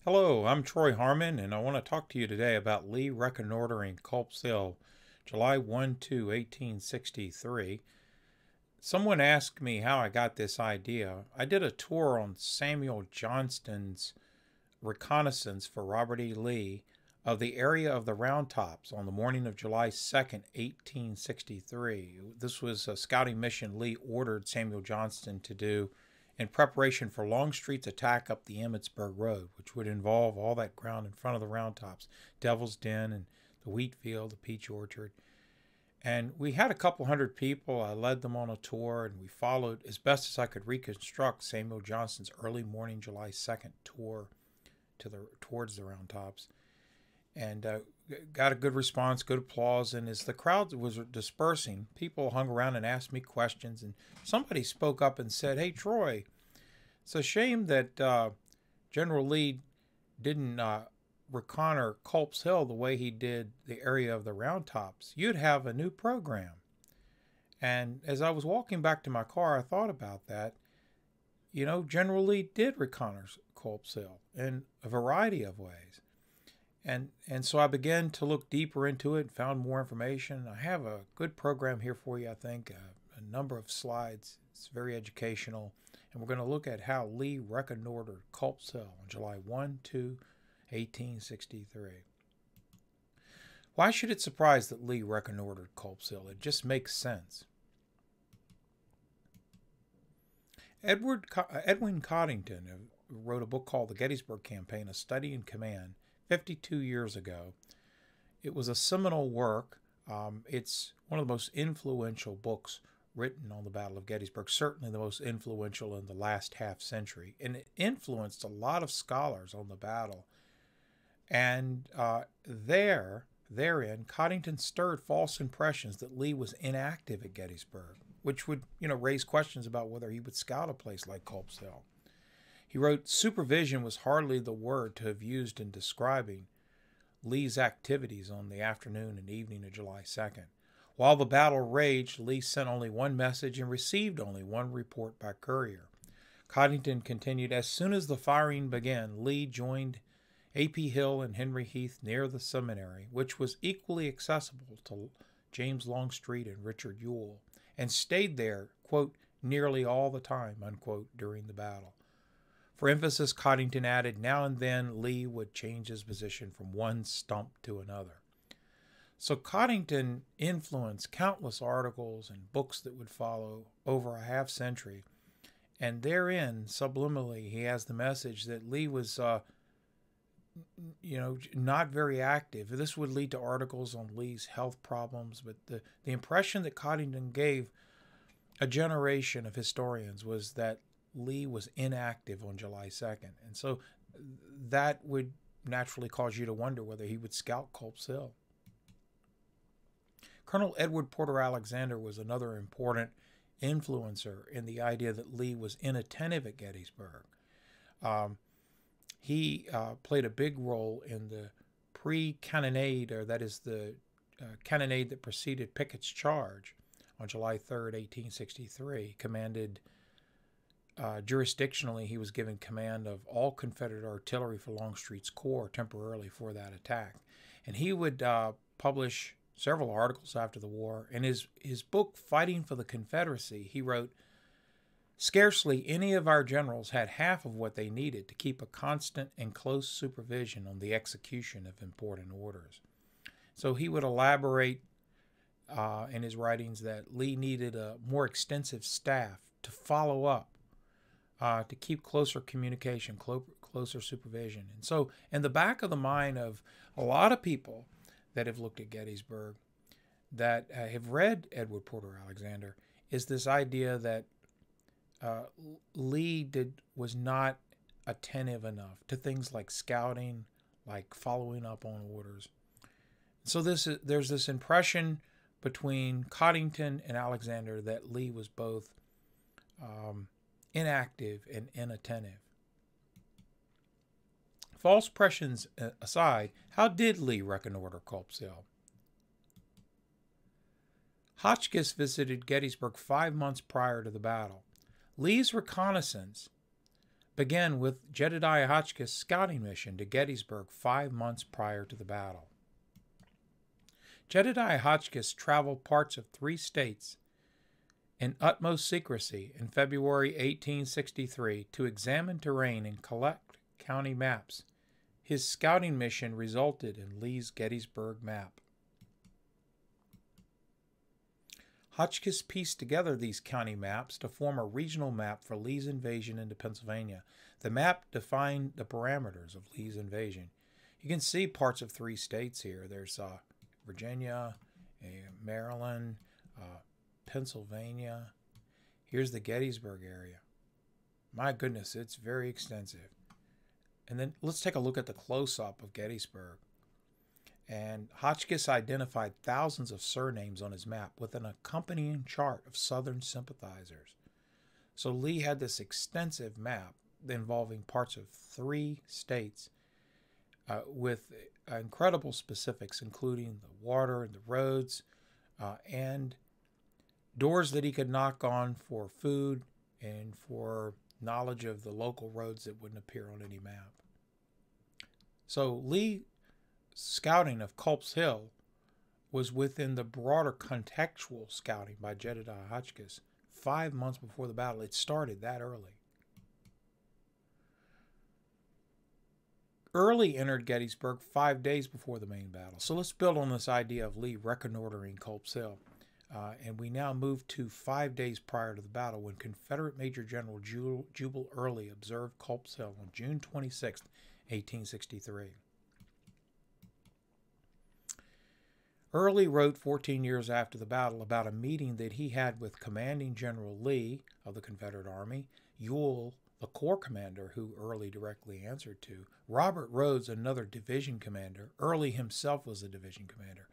Hello, I'm Troy Harman, and I want to talk to you today about Lee reconnoitering Culp's Hill, July 1863. Someone asked me how I got this idea. I did a tour on Samuel Johnston's reconnaissance for Robert E. Lee of the area of the Round Tops on the morning of July 2nd, 1863. This was a scouting mission Lee ordered Samuel Johnston to do in preparation for Longstreet's attack up the Emmitsburg Road, which would involve all that ground in front of the Round Tops, Devil's Den and the wheat field, the peach orchard. And we had a couple hundred people. I led them on a tour, and we followed as best as I could reconstruct Samuel Johnston's early morning July 2nd tour towards the Round Tops. And got a good response, good applause. And as the crowd was dispersing, people hung around and asked me questions. And somebody spoke up and said, "Hey, Troy, it's a shame that General Lee didn't reconnoiter Culp's Hill the way he did the area of the Round Tops. You'd have a new program." And as I was walking back to my car, I thought about that. You know, General Lee did reconnoiter Culp's Hill in a variety of ways. And so I began to look deeper into it and found more information. I have a good program here for you, I think, a number of slides. It's very educational. And we're going to look at how Lee reconnoitered Culp's Hill on July 1863. Why should it surprise that Lee reconnoitered Culp's Hill? It just makes sense. Edwin Coddington wrote a book called The Gettysburg Campaign, A Study in Command, 52 years ago. It was a seminal work. It's one of the most influential books written on the Battle of Gettysburg, certainly the most influential in the last half century. And it influenced a lot of scholars on the battle. And therein, Coddington stirred false impressions that Lee was inactive at Gettysburg, which would, raise questions about whether he would scout a place like Culp's Hill. He wrote, "Supervision was hardly the word to have used in describing Lee's activities on the afternoon and evening of July 2nd. While the battle raged, Lee sent only one message and received only one report by courier." Coddington continued, "As soon as the firing began, Lee joined A.P. Hill and Henry Heath near the seminary, which was equally accessible to James Longstreet and Richard Ewell, and stayed there, quote, nearly all the time, unquote, during the battle." For emphasis, Coddington added, now and then Lee would change his position from one stump to another. So Coddington influenced countless articles and books that would follow over a half century. And therein, subliminally, he has the message that Lee was, not very active. This would lead to articles on Lee's health problems, but the impression that Coddington gave a generation of historians was that Lee was inactive on July 2nd. And so that would naturally cause you to wonder whether he would scout Culp's Hill. Colonel Edward Porter Alexander was another important influencer in the idea that Lee was inattentive at Gettysburg. He played a big role in the pre-cannonade, or that is the cannonade that preceded Pickett's charge on July 3rd, 1863. Commanded jurisdictionally, he was given command of all Confederate artillery for Longstreet's corps temporarily for that attack. And he would publish several articles after the war. In his book, Fighting for the Confederacy, he wrote, "Scarcely any of our generals had half of what they needed to keep a constant and close supervision on the execution of important orders." So he would elaborate in his writings that Lee needed a more extensive staff to follow up, to keep closer communication, closer supervision. And so in the back of the mind of a lot of people that have looked at Gettysburg, that have read Edward Porter Alexander, is this idea that Lee was not attentive enough to things like scouting, like following up on orders. So there's this impression between Coddington and Alexander that Lee was both inactive and inattentive. False impressions aside, how did Lee reconnoiter Culp's Hill? Hotchkiss visited Gettysburg 5 months prior to the battle. Lee's reconnaissance began with Jedediah Hotchkiss' scouting mission to Gettysburg 5 months prior to the battle. Jedediah Hotchkiss traveled parts of 3 states in utmost secrecy in February 1863 to examine terrain and collect county maps. His scouting mission resulted in Lee's Gettysburg map. Hotchkiss pieced together these county maps to form a regional map for Lee's invasion into Pennsylvania. The map defined the parameters of Lee's invasion. You can see parts of 3 states here. There's Virginia, Maryland, Pennsylvania. Here's the Gettysburg area. My goodness, it's very extensive. And then let's take a look at the close-up of Gettysburg. And Hotchkiss identified thousands of surnames on his map with an accompanying chart of Southern sympathizers. So Lee had this extensive map involving parts of 3 states with incredible specifics, including the water and the roads and doors that he could knock on for food and for knowledge of the local roads that wouldn't appear on any map. So Lee scouting of Culp's Hill was within the broader contextual scouting by Jedediah Hotchkiss 5 months before the battle. It started that early. Early entered Gettysburg 5 days before the main battle. So let's build on this idea of Lee reconnoitering Culp's Hill. And we now move to 5 days prior to the battle when Confederate Major General Jubal Early observed Culp's Hill on June 26, 1863. Early wrote 14 years after the battle about a meeting that he had with Commanding General Lee of the Confederate Army, Ewell, the Corps commander who Early directly answered to, Robert Rhodes, another division commander, Early himself was a division commander,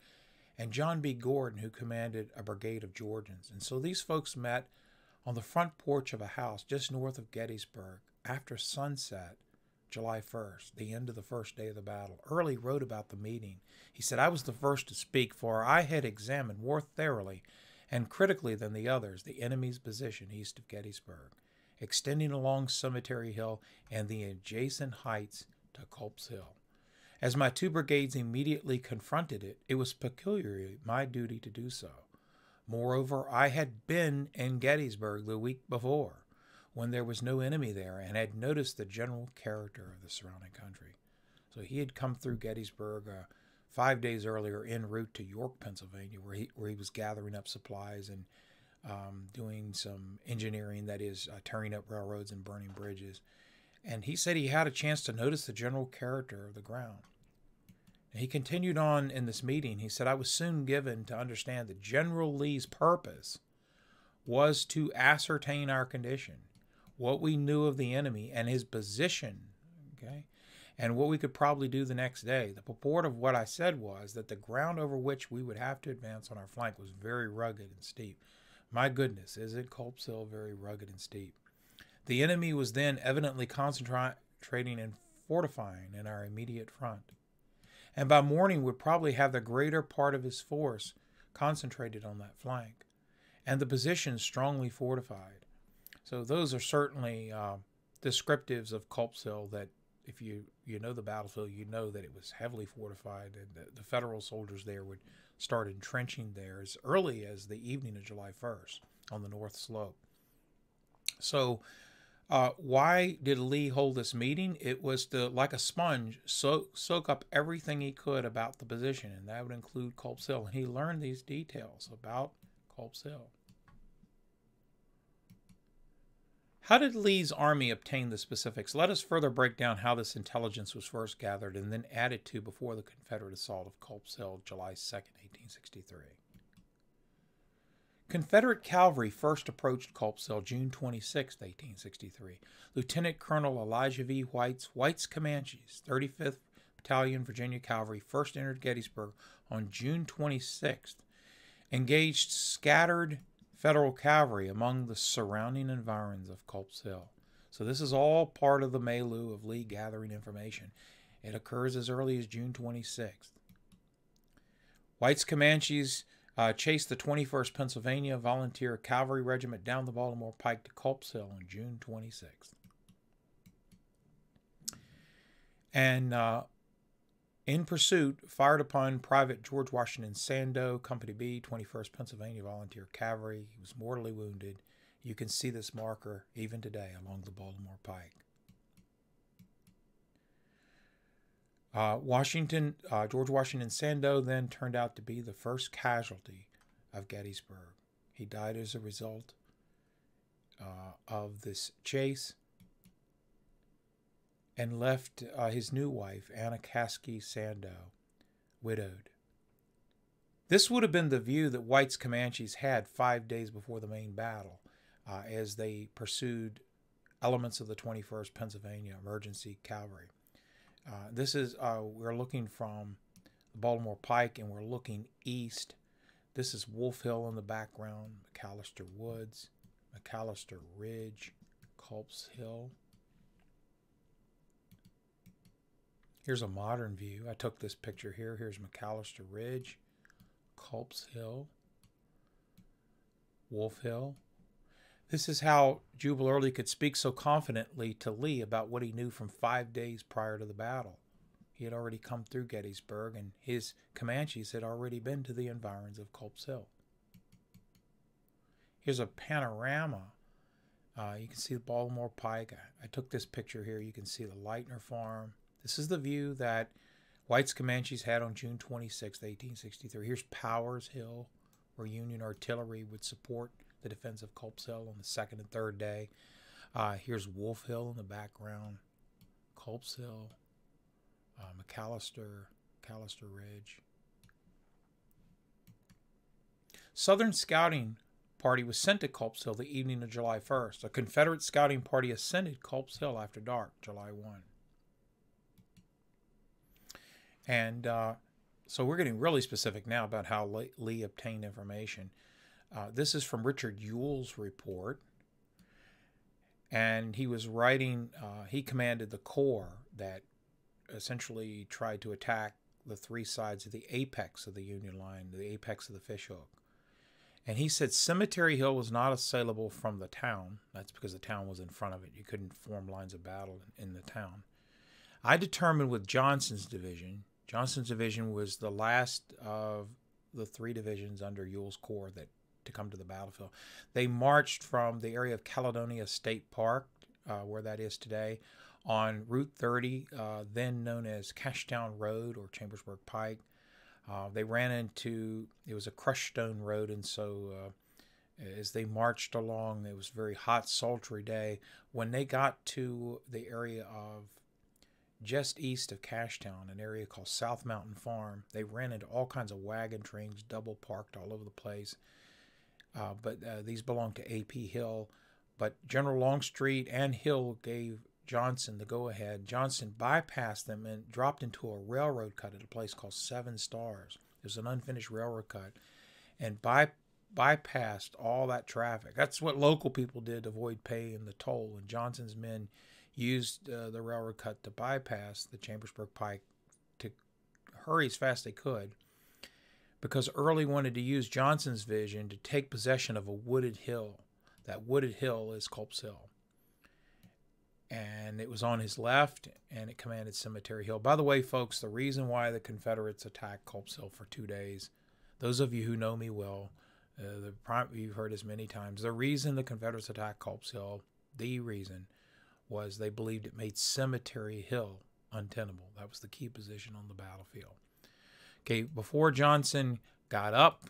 and John B. Gordon, who commanded a brigade of Georgians. And so these folks met on the front porch of a house just north of Gettysburg after sunset, July 1st, the end of the first day of the battle. Early wrote about the meeting. He said, "I was the first to speak, for I had examined more thoroughly and critically than the others the enemy's position east of Gettysburg, extending along Cemetery Hill and the adjacent heights to Culp's Hill. As my 2 brigades immediately confronted it, it was peculiarly my duty to do so. Moreover, I had been in Gettysburg the week before, when there was no enemy there, and had noticed the general character of the surrounding country." So he had come through Gettysburg 5 days earlier en route to York, Pennsylvania, where he was gathering up supplies and doing some engineering, that is, tearing up railroads and burning bridges. And he said he had a chance to notice the general character of the ground. And he continued on in this meeting. He said, "I was soon given to understand that General Lee's purpose was to ascertain our condition, what we knew of the enemy and his position, okay, and what we could probably do the next day. The purport of what I said was that the ground over which we would have to advance on our flank was very rugged and steep." My goodness, isn't Culp's Hill very rugged and steep? The enemy was then evidently concentrating and fortifying in our immediate front, and by morning would probably have the greater part of his force concentrated on that flank, and the position strongly fortified. So those are certainly descriptives of Culp's Hill that, if you know the battlefield, you know that it was heavily fortified, and the Federal soldiers there would start entrenching there as early as the evening of July 1st on the north slope. So why did Lee hold this meeting? It was to, like a sponge, soak up everything he could about the position, and that would include Culp's Hill. And he learned these details about Culp's Hill. How did Lee's army obtain the specifics? Let us further break down how this intelligence was first gathered and then added to before the Confederate assault of Culp's Hill, July 2nd, 1863. Confederate cavalry first approached Culp's Hill June 26, 1863. Lieutenant Colonel Elijah V. White's Commanches, 35th Battalion, Virginia Cavalry, first entered Gettysburg on June 26th, engaged scattered Federal cavalry among the surrounding environs of Culp's Hill. So this is all part of the milieu of Lee gathering information. It occurs as early as June 26th. White's Comanches chased the 21st Pennsylvania Volunteer Cavalry Regiment down the Baltimore Pike to Culp's Hill on June 26th. And in pursuit, fired upon Private George Washington Sandow, Company B, 21st Pennsylvania Volunteer Cavalry. He was mortally wounded. You can see this marker even today along the Baltimore Pike. George Washington Sandow then turned out to be the first casualty of Gettysburg. He died as a result of this chase and left his new wife, Anna Caskey Sandow, widowed. This would have been the view that White's Comanches had 5 days before the main battle as they pursued elements of the 21st Pennsylvania Emergency Cavalry. This is, we're looking from the Baltimore Pike and we're looking east. This is Wolf Hill in the background, McAllister Woods, McAllister Ridge, Culp's Hill. Here's a modern view. I took this picture here. Here's McAllister Ridge, Culp's Hill, Wolf Hill. This is how Jubal Early could speak so confidently to Lee about what he knew from 5 days prior to the battle. He had already come through Gettysburg, and his Comanches had already been to the environs of Culp's Hill. Here's a panorama. You can see the Baltimore Pike. I took this picture here. You can see the Leitner Farm. This is the view that White's Comanches had on June 26, 1863. Here's Powers Hill, where Union artillery would support the defense of Culp's Hill on the second and third day. Here's Wolf Hill in the background, Culp's Hill, McAllister Ridge. Southern scouting party was sent to Culp's Hill the evening of July 1st. A Confederate scouting party ascended Culp's Hill after dark, July 1. And so we're getting really specific now about how Lee obtained information. This is from Richard Ewell's report. And he was writing, he commanded the corps that essentially tried to attack the three sides of the apex of the Union line, the apex of the fishhook. And he said Cemetery Hill was not assailable from the town. That's because the town was in front of it. You couldn't form lines of battle in the town. I determined with Johnson's division. Johnson's division was the last of the three divisions under Ewell's corps to come to the battlefield. They marched from the area of Caledonia State Park, where that is today, on Route 30, then known as Cashtown Road or Chambersburg Pike. They ran into, it was a crushed stone road, and so as they marched along, it was a very hot, sultry day. When they got to the area of just east of Cashtown, an area called South Mountain Farm, they ran into all kinds of wagon trains, double parked all over the place. But these belonged to A.P. Hill. But General Longstreet and Hill gave Johnson the go-ahead. Johnson bypassed them and dropped into a railroad cut at a place called Seven Stars. It was an unfinished railroad cut. And bypassed all that traffic. That's what local people did to avoid paying the toll. And Johnson's men used the railroad cut to bypass the Chambersburg Pike to hurry as fast as they could, because Early wanted to use Johnson's vision to take possession of a wooded hill. That wooded hill is Culp's Hill. And it was on his left, and it commanded Cemetery Hill. By the way, folks, the reason why the Confederates attacked Culp's Hill for 2 days, those of you who know me well, you've heard this many times, the reason the Confederates attacked Culp's Hill, the reason, was they believed it made Cemetery Hill untenable. That was the key position on the battlefield. Okay, before Johnson got up,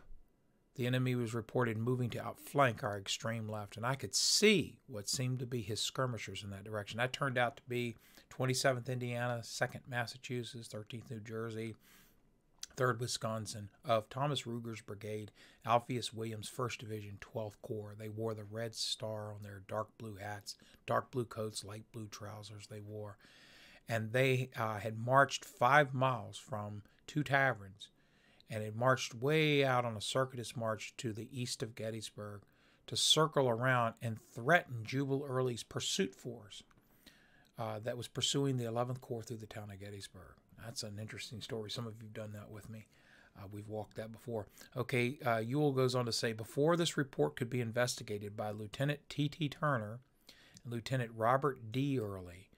the enemy was reported moving to outflank our extreme left, and I could see what seemed to be his skirmishers in that direction. That turned out to be 27th Indiana, 2nd Massachusetts, 13th New Jersey, 3rd Wisconsin, of Thomas Ruger's brigade, Alpheus Williams' 1st Division, 12th Corps. They wore the red star on their dark blue hats, dark blue coats, light blue trousers they wore. And they had marched 5 miles from 2 taverns, and had marched way out on a circuitous march to the east of Gettysburg to circle around and threaten Jubal Early's pursuit force that was pursuing the 11th Corps through the town of Gettysburg. That's an interesting story. Some of you have done that with me. We've walked that before. Okay, Ewell goes on to say, before this report could be investigated by Lieutenant T.T. Turner and Lieutenant Robert D. Early,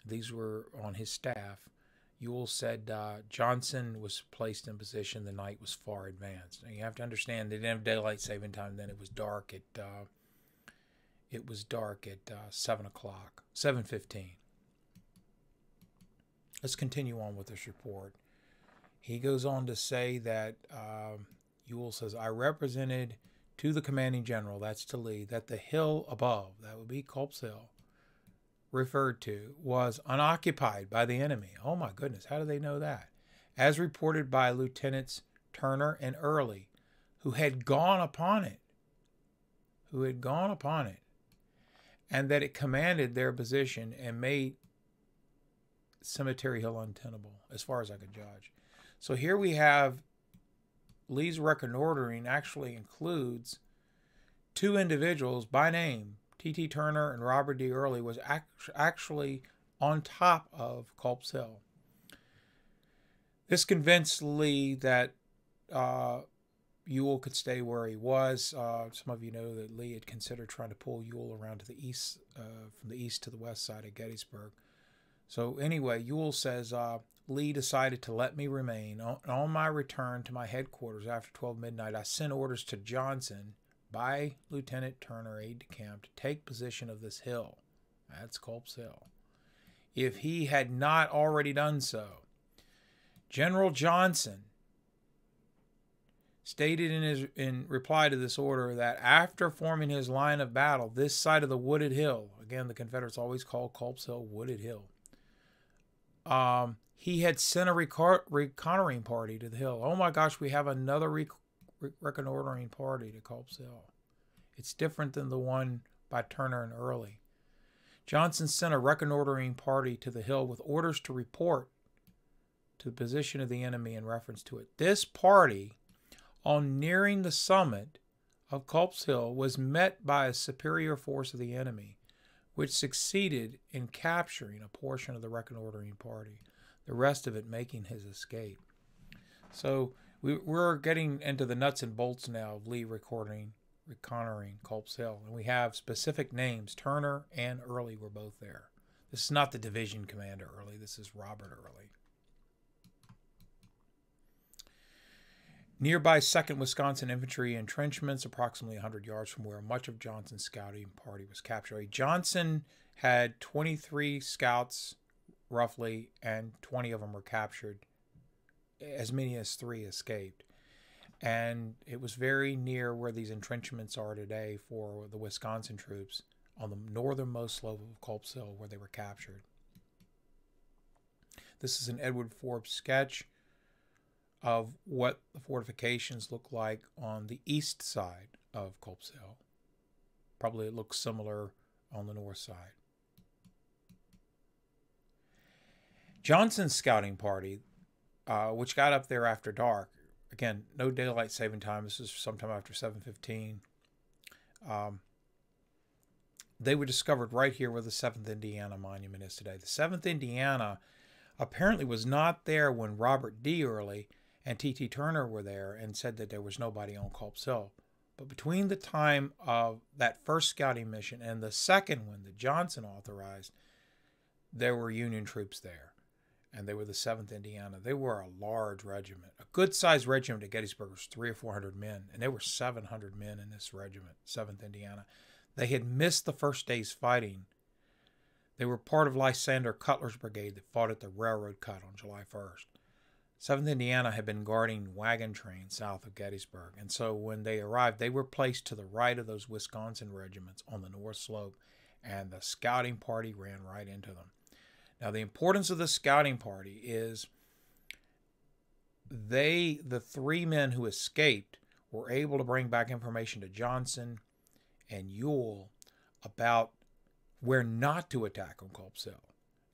these were on his staff. Ewell said Johnson was placed in position. The night was far advanced. Now, you have to understand they didn't have daylight saving time then. It was dark at 7 o'clock, 7:15. Let's continue on with this report. He goes on to say that Ewell says, I represented to the commanding general, that's to Lee, that the hill above, that would be Culp's Hill, referred to, was unoccupied by the enemy. Oh my goodness, how do they know that? As reported by Lieutenants Turner and Early, who had gone upon it. And that it commanded their position and made Cemetery Hill untenable, as far as I could judge. So here we have Lee's reconnoitering actually includes two individuals by name. T.T. Turner and Robert D. Early was actually on top of Culp's Hill. This convinced Lee that Ewell could stay where he was. Some of you know that Lee had considered trying to pull Ewell around to the east, from the east to the west side of Gettysburg. So anyway, Ewell says, Lee decided to let me remain. On my return to my headquarters after 12 midnight, I sent orders to Johnson by Lieutenant Turner, aide-de-camp, to take possession of this hill. That's Culp's Hill, if he had not already done so. General Johnson stated in reply to this order that after forming his line of battle this side of the wooded hill, again the Confederates always called Culp's Hill Wooded Hill, he had sent a reconnoitering party to the hill. Oh my gosh, we have another reconnoitering party to Culp's Hill. It's different than the one by Turner and Early. Johnson sent a reconnoitering party to the hill with orders to report to the position of the enemy in reference to it. This party, on nearing the summit of Culp's Hill, was met by a superior force of the enemy, which succeeded in capturing a portion of the reconnoitering party, the rest of it making his escape. So we're getting into the nuts and bolts now of Lee reconnoitering Culp's Hill. And we have specific names. Turner and Early were both there. This is not the division commander Early. This is Robert Early. Nearby 2nd Wisconsin Infantry entrenchments, approximately 100 yards from where much of Johnson's scouting party was captured. Johnson had 23 scouts, roughly, and 20 of them were captured. As many as 3 escaped. And it was very near where these entrenchments are today for the Wisconsin troops on the northernmost slope of Culp's Hill where they were captured. This is an Edward Forbes sketch of what the fortifications look like on the east side of Culp's Hill. Probably it looks similar on the north side. Johnson's scouting party, which got up there after dark, again, no daylight saving time. This is sometime after 7:15. They were discovered right here where the 7th Indiana Monument is today. The 7th Indiana apparently was not there when Robert D. Early and T.T. Turner were there and said that there was nobody on Culp's Hill. But between the time of that first scouting mission and the second one that Johnson authorized, there were Union troops there. And they were the 7th Indiana. They were a large regiment. A good-sized regiment at Gettysburg was 300 or 400 men, and there were 700 men in this regiment, 7th Indiana. They had missed the first day's fighting. They were part of Lysander Cutler's brigade that fought at the railroad cut on July 1st. 7th Indiana had been guarding wagon trains south of Gettysburg, and so when they arrived, they were placed to the right of those Wisconsin regiments on the north slope, and the scouting party ran right into them. Now, the importance of the scouting party is the 3 men who escaped were able to bring back information to Johnson and Ewell about where not to attack on Culp's Hill.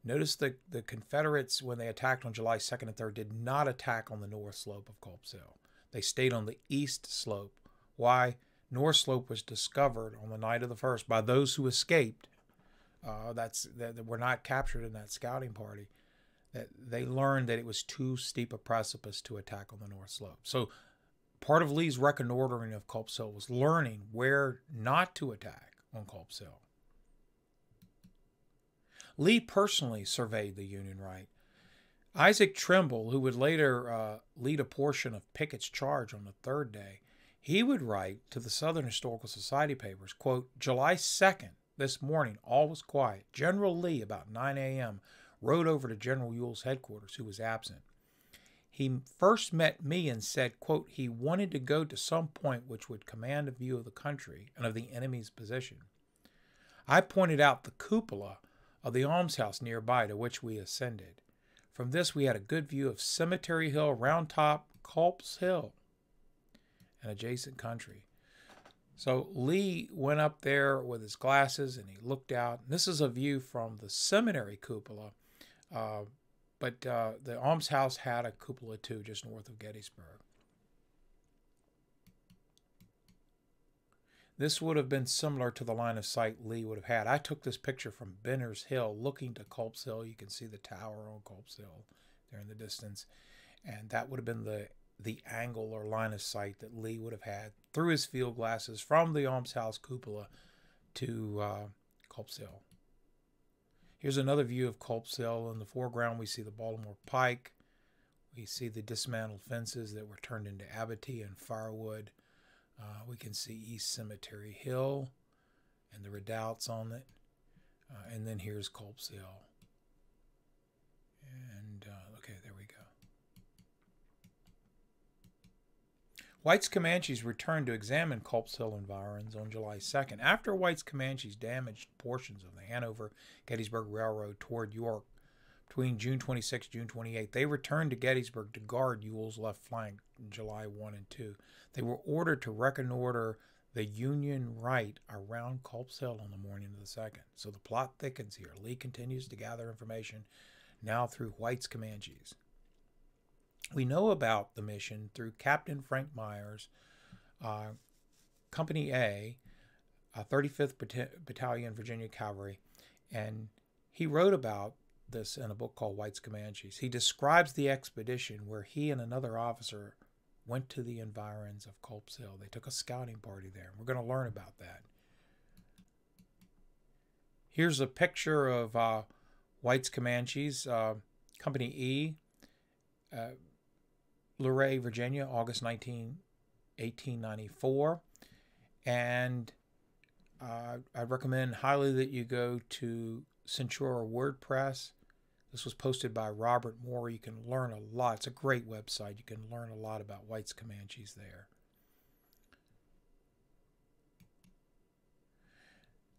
Notice the Confederates, when they attacked on July 2nd and 3rd, did not attack on the north slope of Culp's Hill. They stayed on the east slope. Why? North slope was discovered on the night of the 1st by those who escaped. That were not captured in that scouting party. That they learned that it was too steep a precipice to attack on the north slope. So part of Lee's reconnoitering of Culp's Hill was learning where not to attack on Culp's Hill. Lee personally surveyed the Union right. Isaac Trimble, who would later lead a portion of Pickett's charge on the third day, he would write to the Southern Historical Society papers, quote, July 2nd, this morning, all was quiet. General Lee, about 9 a.m., rode over to General Ewell's headquarters, who was absent. He first met me and said, quote, he wanted to go to some point which would command a view of the country and of the enemy's position. I pointed out the cupola of the almshouse nearby, to which we ascended. From this we had a good view of Cemetery Hill, Round Top, Culp's Hill, and adjacent country. So Lee went up there with his glasses and he looked out. This is a view from the seminary cupola, but the almshouse had a cupola too, just north of Gettysburg. This would have been similar to the line of sight Lee would have had. I took this picture from Benner's Hill, looking to Culp's Hill. You can see the tower on Culp's Hill there in the distance. And that would have been the angle or line of sight that Lee would have had through his field glasses from the almshouse cupola to Culp's Hill. Here's another view of Culp's Hill. In the foreground, we see the Baltimore Pike. We see the dismantled fences that were turned into abatis and firewood. We can see East Cemetery Hill and the redoubts on it. And then here's Culp's Hill. And, okay, there we go. White's Commanches returned to examine Culp's Hill environs on July 2nd. After White's Commanches damaged portions of the Hanover-Gettysburg Railroad toward York between June 26 and June 28, they returned to Gettysburg to guard Ewell's left flank in July 1 and 2. They were ordered to reconnoiter the Union right around Culp's Hill on the morning of the 2nd. So the plot thickens here. Lee continues to gather information now through White's Commanches. We know about the mission through Captain Frank Myers, Company A, 35th Battalion, Virginia Cavalry, and he wrote about this in a book called White's Commanches. He describes the expedition where he and another officer went to the environs of Culp's Hill. They took a scouting party there. We're going to learn about that. Here's a picture of White's Commanches, Company E, Luray, Virginia, August 19, 1894. And I recommend highly that you go to Centura WordPress. This was posted by Robert Moore. You can learn a lot. It's a great website. You can learn a lot about White's Commanches there.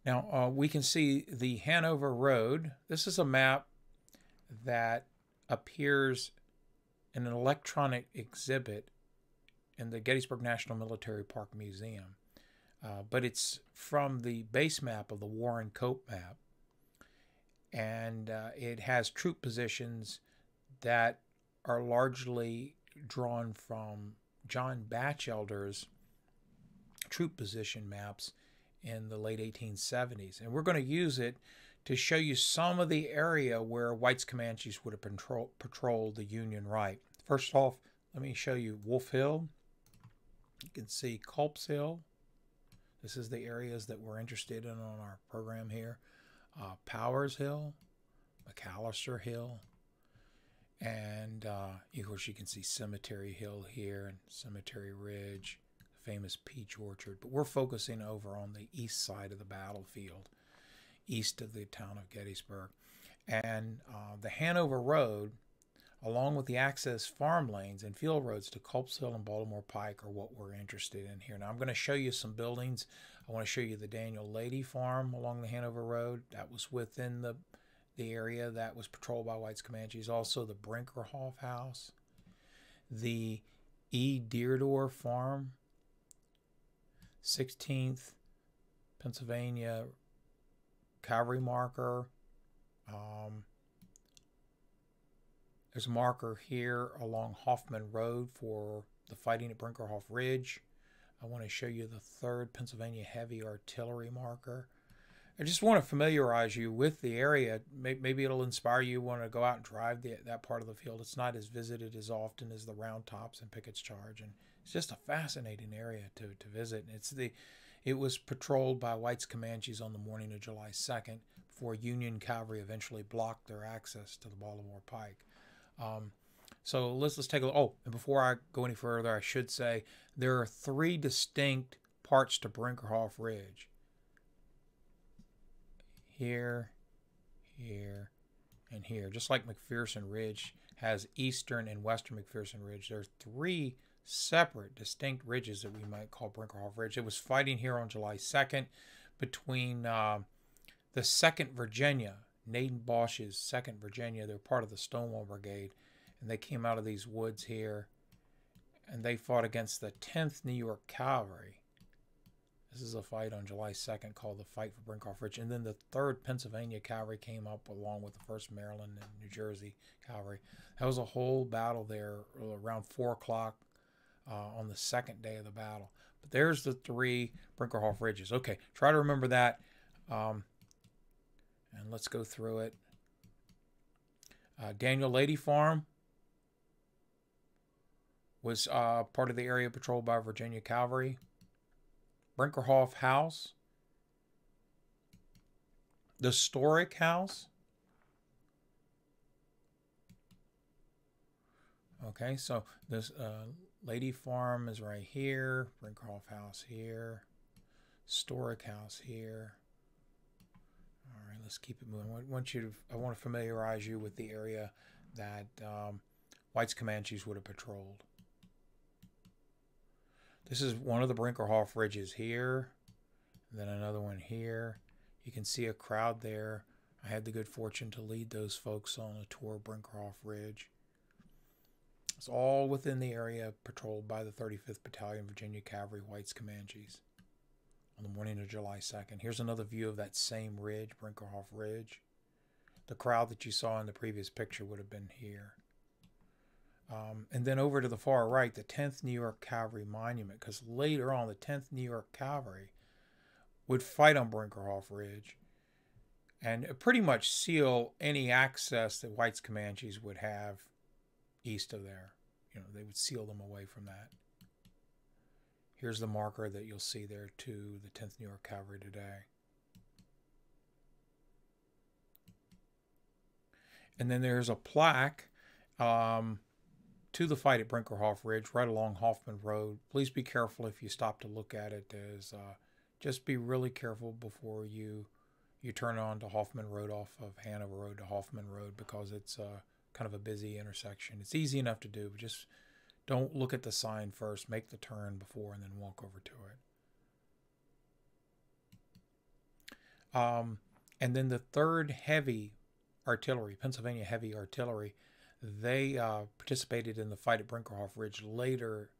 Now, we can see the Hanover Road. This is a map that appears in an electronic exhibit in the Gettysburg National Military Park Museum. But it's from the base map of the Warren Culp map. And it has troop positions that are largely drawn from John Batchelder's troop position maps in the late 1870s. And we're going to use it to show you some of the area where White's Commanches would have patrolled the Union right. First off, let me show you Wolf Hill. You can see Culp's Hill. This is the areas that we're interested in on our program here. Powers Hill, McAllister Hill, and of course you can see Cemetery Hill here and Cemetery Ridge, the famous peach orchard. But we're focusing over on the east side of the battlefield, east of the town of Gettysburg. And the Hanover Road, along with the access farm lanes and field roads to Culp's Hill and Baltimore Pike, are what we're interested in here. Now I'm going to show you some buildings. I want to show you the Daniel Lady Farm along the Hanover Road. That was within the area that was patrolled by White's Commanches. Also the Brinkerhoff House. The E. Deardor Farm. 16th Pennsylvania Cavalry marker. There's a marker here along Hoffman Road for the fighting at Brinkerhoff Ridge. I want to show you the 3rd Pennsylvania Heavy Artillery marker. I just want to familiarize you with the area. Maybe it'll inspire you to want to go out and drive that part of the field. It's not as visited as often as the Round Tops and Pickett's Charge, and it's just a fascinating area to visit. It was patrolled by White's Commanches on the morning of July 2nd before Union cavalry eventually blocked their access to the Baltimore Pike. So let's take a look. Oh, and before I go any further, I should say there are 3 distinct parts to Brinkerhoff Ridge. Here, here, and here. Just like McPherson Ridge has eastern and western McPherson Ridge, there are 3 separate, distinct ridges that we might call Brinkerhoff Ridge. It was fighting here on July 2nd between the 2nd Virginia, Naden Bosch's 2nd Virginia. They're part of the Stonewall Brigade, and they came out of these woods here, and they fought against the 10th New York Cavalry. This is a fight on July 2nd called the Fight for Brinkerhoff Ridge. And then the 3rd Pennsylvania Cavalry came up along with the 1st Maryland and New Jersey Cavalry. That was a whole battle there around 4 o'clock on the 2nd day of the battle. But there's the 3 Brinkerhoff Ridges. Okay, try to remember that. And let's go through it. Daniel Lady Farm was part of the area patrolled by Virginia Cavalry. Brinkerhoff House, the Storic House. Okay, so this Lady Farm is right here, Brinkerhoff House here, Storic House here. All right, let's keep it moving. I want to familiarize you with the area that White's Comanches would have patrolled. This is one of the Brinkerhoff Ridges here, and then another one here. You can see a crowd there. I had the good fortune to lead those folks on a tour of Brinkerhoff Ridge. It's all within the area patrolled by the 35th Battalion Virginia Cavalry White's Comanches on the morning of July 2nd. Here's another view of that same ridge, Brinkerhoff Ridge. The crowd that you saw in the previous picture would have been here. And then over to the far right, the 10th New York Cavalry Monument, because later on, the 10th New York Cavalry would fight on Brinkerhoff Ridge and pretty much seal any access that White's Comanches would have east of there. You know, they would seal them away from that. Here's the marker that you'll see there to the 10th New York Cavalry today. And then there's a plaque to the fight at Brinkerhoff Ridge, right along Hoffman Road. Please be careful if you stop to look at it. Just be really careful before you turn on to Hoffman Road off of Hanover Road to Hoffman Road, because it's kind of a busy intersection. It's easy enough to do, but just don't look at the sign first. Make the turn before and then walk over to it. And then the 3rd Heavy Artillery, Pennsylvania Heavy Artillery, they participated in the fight at Brinkerhoff Ridge later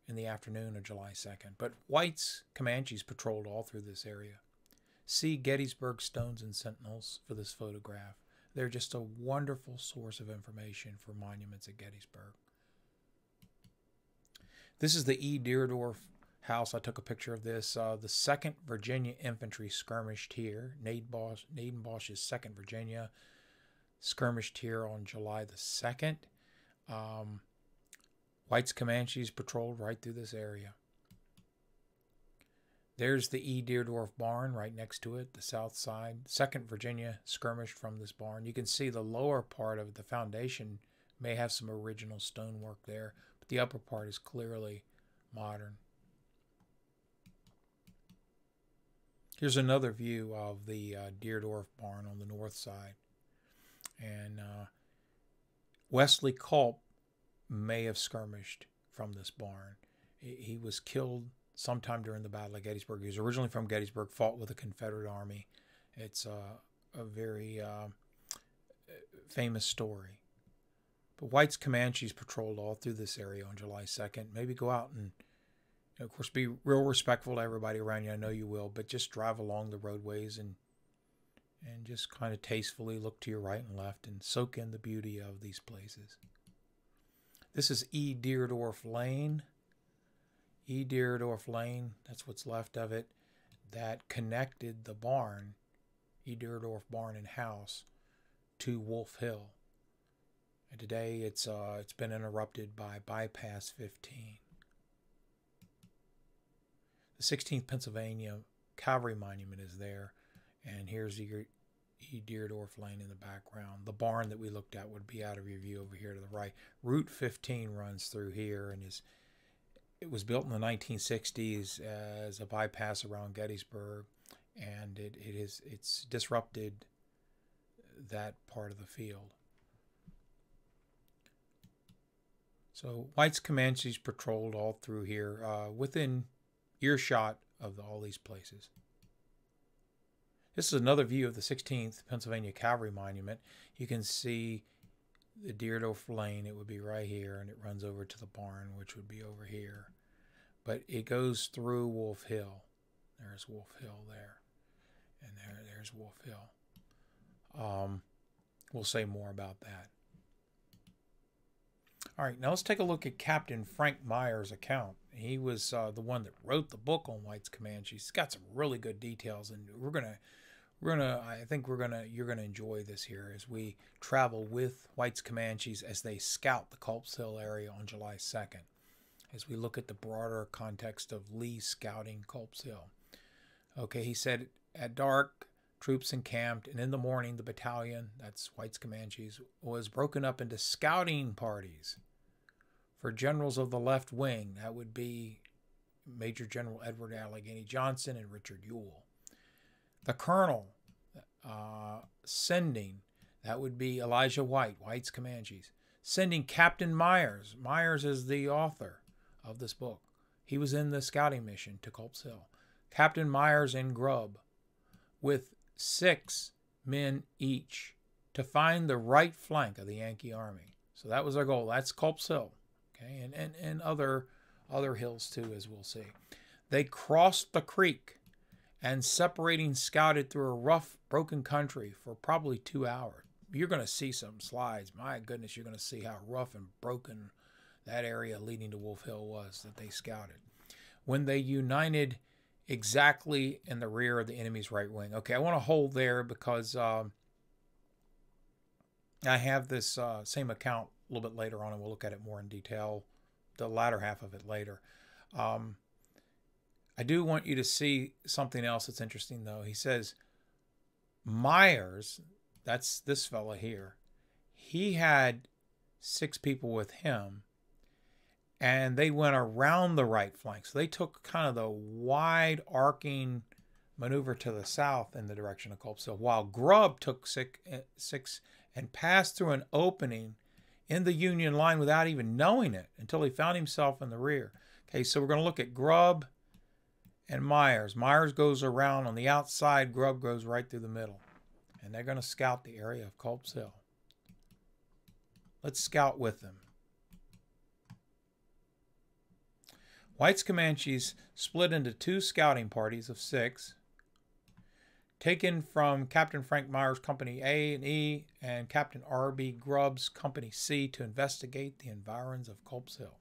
in the afternoon of July 2nd. But White's Comanches patrolled all through this area. See Gettysburg Stones and Sentinels for this photograph. They're just a wonderful source of information for monuments at Gettysburg. This is the E. Deerdorf house. I took a picture of this. The 2nd Virginia Infantry skirmished here. Naden Bosch's 2nd Virginia skirmished here on July the 2nd. White's Comanches patrolled right through this area. There's the E. Deerdorf barn right next to it, the south side. 2nd Virginia skirmished from this barn. You can see the lower part of the foundation may have some original stonework there, but the upper part is clearly modern. Here's another view of the Deerdorf barn on the north side. And Wesley Culp may have skirmished from this barn. He was killed sometime during the Battle of Gettysburg. He was originally from Gettysburg, fought with the Confederate Army. It's a very famous story. But White's Comanches patrolled all through this area on July 2nd. Maybe go out and, of course, be real respectful to everybody around you. I know you will, but just drive along the roadways and just kind of tastefully look to your right and left and soak in the beauty of these places. This is E. Deerdorf Lane. E. Deerdorf Lane, that's what's left of it, that connected the barn, E. Deerdorf barn and house, to Wolf Hill. And today it's been interrupted by Bypass 15. The 16th Pennsylvania Cavalry Monument is there, and here's E. Deerdorf Lane in the background. The barn that we looked at would be out of your view over here to the right. Route 15 runs through here and it was built in the 1960s as a bypass around Gettysburg, and it's disrupted that part of the field. So White's Comanches patrolled all through here, within earshot of all these places. This is another view of the 16th Pennsylvania Cavalry Monument. You can see the Deerdorf Lane. It would be right here, and it runs over to the barn, which would be over here. But it goes through Wolf Hill. There's Wolf Hill there, and there's Wolf Hill. We'll say more about that. All right, now let's take a look at Captain Frank Myers' account. He was the one that wrote the book on White's Comanches. He's got some really good details, and I think you're gonna enjoy this here as we travel with White's Comanches as they scout the Culp Hill area on July 2nd. As we look at the broader context of Lee scouting Culp Hill. Okay, he said at dark, troops encamped, and in the morning, the battalion, that's White's Comanches, was broken up into scouting parties for generals of the left wing. That would be Major General Edward Allegheny Johnson and Richard Ewell. The colonel sending, that would be Elijah White, White's Comanches, sending Captain Myers. Myers is the author of this book. He was in the scouting mission to Culp Hill. Captain Myers and Grubb with 6 men each to find the right flank of the Yankee army. So that was our goal. That's Culp Hill, okay, and other hills too, as we'll see. They crossed the creek and separating scouted through a rough, broken country for probably 2 hours. You're going to see some slides. My goodness, you're going to see how rough and broken that area leading to Wolf Hill was that they scouted. When they united exactly in the rear of the enemy's right wing. Okay, I want to hold there because I have this same account a little bit later on, and we'll look at it more in detail, the latter half of it later. I do want you to see something else that's interesting, though. He says, Myers, that's this fella here, he had 6 people with him, and they went around the right flank. So they took kind of the wide arcing maneuver to the south in the direction of Culp Hill, while Grubb took 6 and passed through an opening in the Union line without even knowing it until he found himself in the rear. Okay, so we're going to look at Grubb and Myers. Myers goes around on the outside. Grubb goes right through the middle. And they're going to scout the area of Culp Hill. Let's scout with them. White's Comanches split into 2 scouting parties of 6, taken from Captain Frank Myers' Company A and E and Captain R.B. Grubb's Company C to investigate the environs of Culp Hill.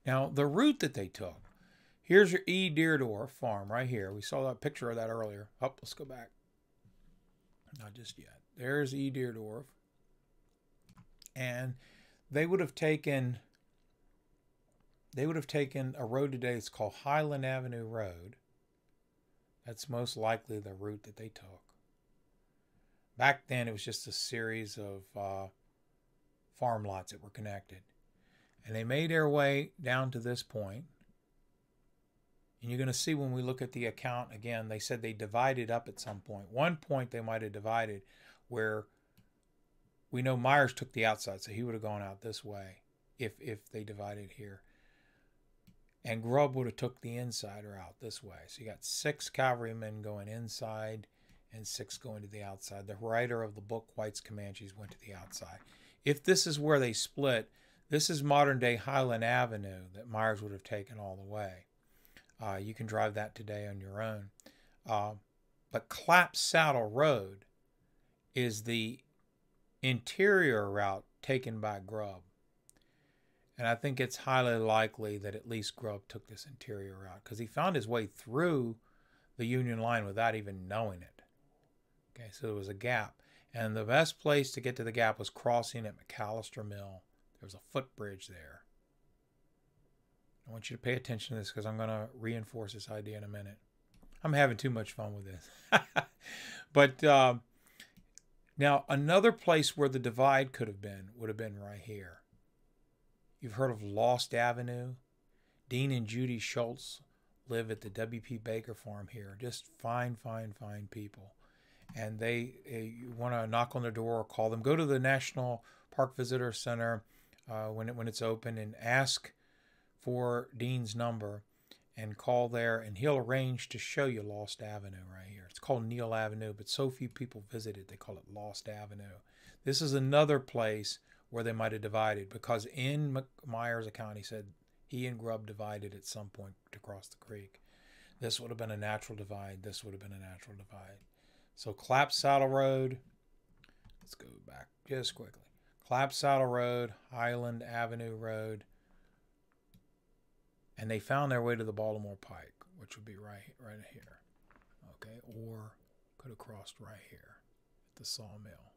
Now, the route that they took, here's your E. Deerdorf farm right here. We saw that picture of that earlier. Oh, let's go back. Not just yet. There's E. Deerdorf. And they would have taken a road today that's called Highland Avenue Road. That's most likely the route that they took. Back then, it was just a series of farm lots that were connected. And they made their way down to this point. And you're going to see when we look at the account again, they said they divided up at some point. One point they might have divided where we know Myers took the outside, so he would have gone out this way if they divided here. And Grubb would have took the inside or out this way. So you got 6 cavalrymen going inside and 6 going to the outside. The writer of the book, White's Comanches, went to the outside. If this is where they split, this is modern-day Highland Avenue that Myers would have taken all the way. You can drive that today on your own. But Clap Saddle Road is the interior route taken by Grubb. And I think it's highly likely that at least Grubb took this interior route because he found his way through the Union line without even knowing it. Okay, so there was a gap. And the best place to get to the gap was crossing at McAllister Mill. There was a footbridge there. I want you to pay attention to this because I'm going to reinforce this idea in a minute. I'm having too much fun with this. But now another place where the divide could have been would have been right here. You've heard of Lost Avenue? Dean and Judy Schultz live at the W.P. Baker farm here. Just fine, fine, fine people. And you want to knock on their door or call them. Go to the National Park Visitor Center when it's open and ask for Dean's number and call there, and he'll arrange to show you Lost Avenue right here. It's called Neal Avenue, but so few people visit it, they call it Lost Avenue. This is another place where they might have divided, because in Myers' account he said he and Grubb divided at some point to cross the creek. This would have been a natural divide. This would have been a natural divide. So Clap Saddle Road, let's go back just quickly. Clap Saddle Road, Highland Avenue Road, and they found their way to the Baltimore Pike, which would be right here. Okay, or could have crossed right here at the sawmill.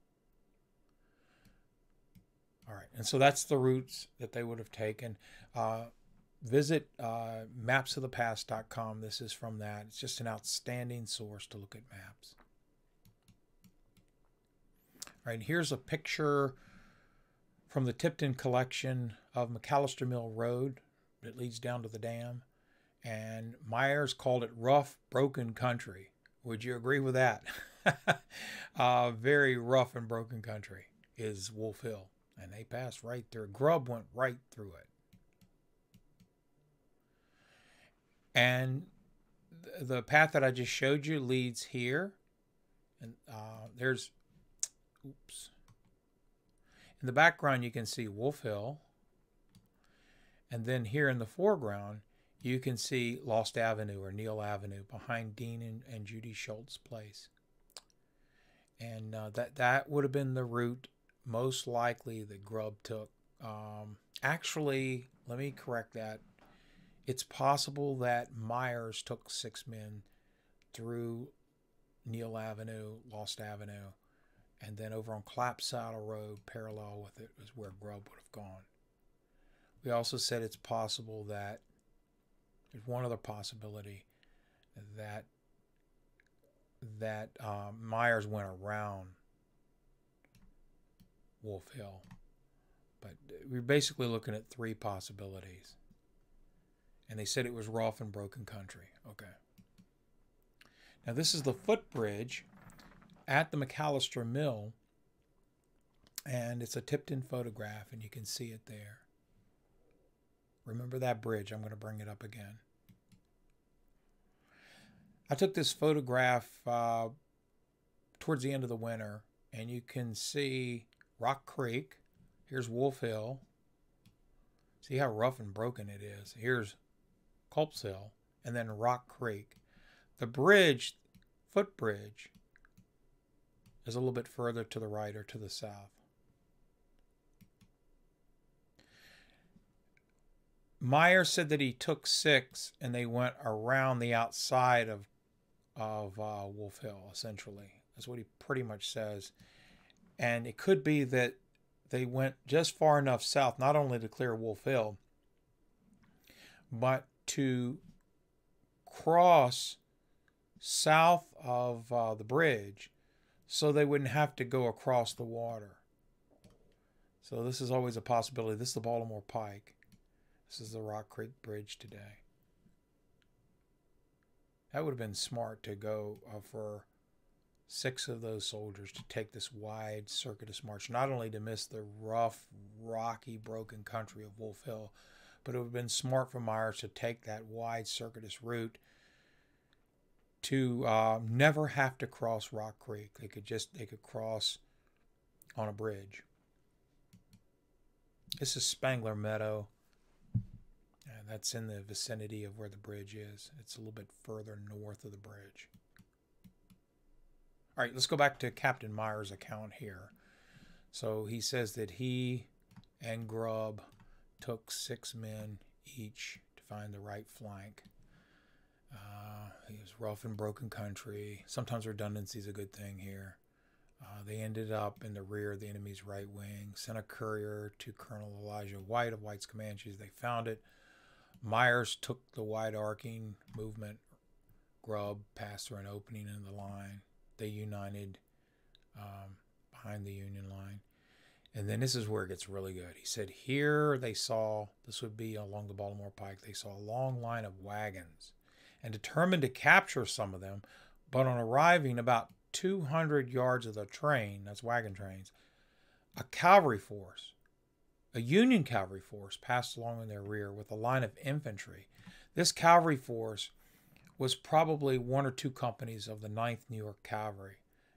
All right, and so that's the routes that they would have taken. Visit mapsofthepast.com. This is from that. It's just an outstanding source to look at maps. All right, here's a picture from the Tipton collection of McAllister Mill Road that leads down to the dam. And Myers called it rough, broken country. Would you agree with that? Very rough and broken country is Wolf Hill. And they passed right through. Grubb went right through it. And the path that I just showed you leads here. And there's, oops. In the background, you can see Wolf Hill. And then here in the foreground, you can see Lost Avenue or Neal Avenue behind Dean and Judy Schultz's place. And that would have been the route most likely that Grubb took. Actually, let me correct that. It's possible that Myers took 6 men through Neal Avenue, Lost Avenue, and then over on Clap Saddle Road, parallel with it, is where Grubb would have gone. We also said it's possible that there's one other possibility that Myers went around Wolf Hill. But we're basically looking at 3 possibilities. And they said it was rough and broken country. Okay. Now this is the footbridge at the McAllister Mill. And it's a Tipton photograph, and you can see it there. Remember that bridge. I'm going to bring it up again. I took this photograph towards the end of the winter, and you can see Rock Creek. Here's Wolf Hill. See how rough and broken it is. Here's Culp's Hill, and then Rock Creek. The bridge, footbridge, is a little bit further to the right or to the south. Myers said that he took 6 and they went around the outside of Wolf Hill, essentially. That's what he pretty much says. And it could be that they went just far enough south, not only to clear Wolf Hill, but to cross south of the bridge so they wouldn't have to go across the water. So this is always a possibility. This is the Baltimore Pike. This is the Rock Creek Bridge today. That would have been smart to go for 6 of those soldiers to take this wide circuitous march, not only to miss the rough, rocky, broken country of Wolf Hill, but it would have been smart for Myers to take that wide circuitous route to never have to cross Rock Creek. They could cross on a bridge. This is Spangler Meadow. And that's in the vicinity of where the bridge is. It's a little bit further north of the bridge. All right, let's go back to Captain Myers' account here. So he says that he and Grubb took 6 men each to find the right flank. It was rough and broken country. Sometimes redundancy is a good thing here. They ended up in the rear of the enemy's right wing, sent a courier to Colonel Elijah White of White's Commanches. They found it. Myers took the wide arcing movement. Grubb passed through an opening in the line. They united behind the Union line. And then this is where it gets really good. He said here they saw, this would be along the Baltimore Pike, they saw a long line of wagons and determined to capture some of them. But on arriving about 200 yards of the train, that's wagon trains, a cavalry force, a Union cavalry force, passed along in their rear with a line of infantry. This cavalry force was probably one or two companies of the 9th New York Cavalry,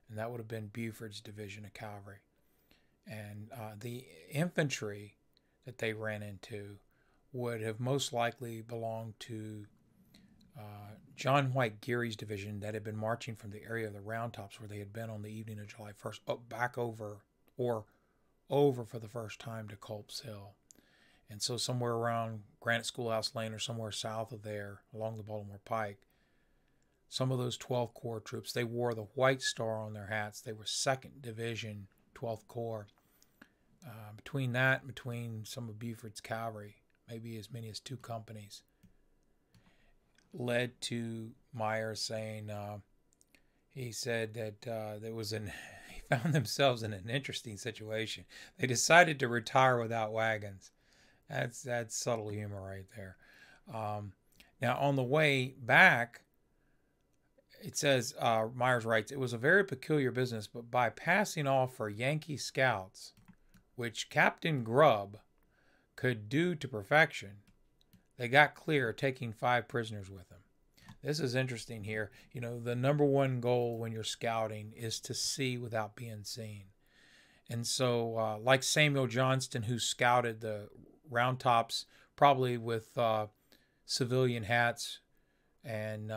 and that would have been Buford's division of cavalry. And the infantry that they ran into would have most likely belonged to John White Geary's division that had been marching from the area of the Round Tops where they had been on the evening of July 1st, back over for the first time to Culp's Hill. And so somewhere around Granite Schoolhouse Lane or somewhere south of there along the Baltimore Pike, some of those 12th Corps troops, they wore the White Star on their hats. They were 2nd Division, 12th Corps. Between some of Buford's cavalry, maybe as many as 2 companies, led to Myers saying, he said that he found themselves in an interesting situation. They decided to retire without wagons. That's subtle humor right there. Now on the way back, it says, Myers writes, it was a very peculiar business, but by passing off for Yankee scouts, which Captain Grubb could do to perfection, they got clear, taking 5 prisoners with them. This is interesting here. You know, the number one goal when you're scouting is to see without being seen. And so, like Samuel Johnston, who scouted the Round Tops, probably with civilian hats and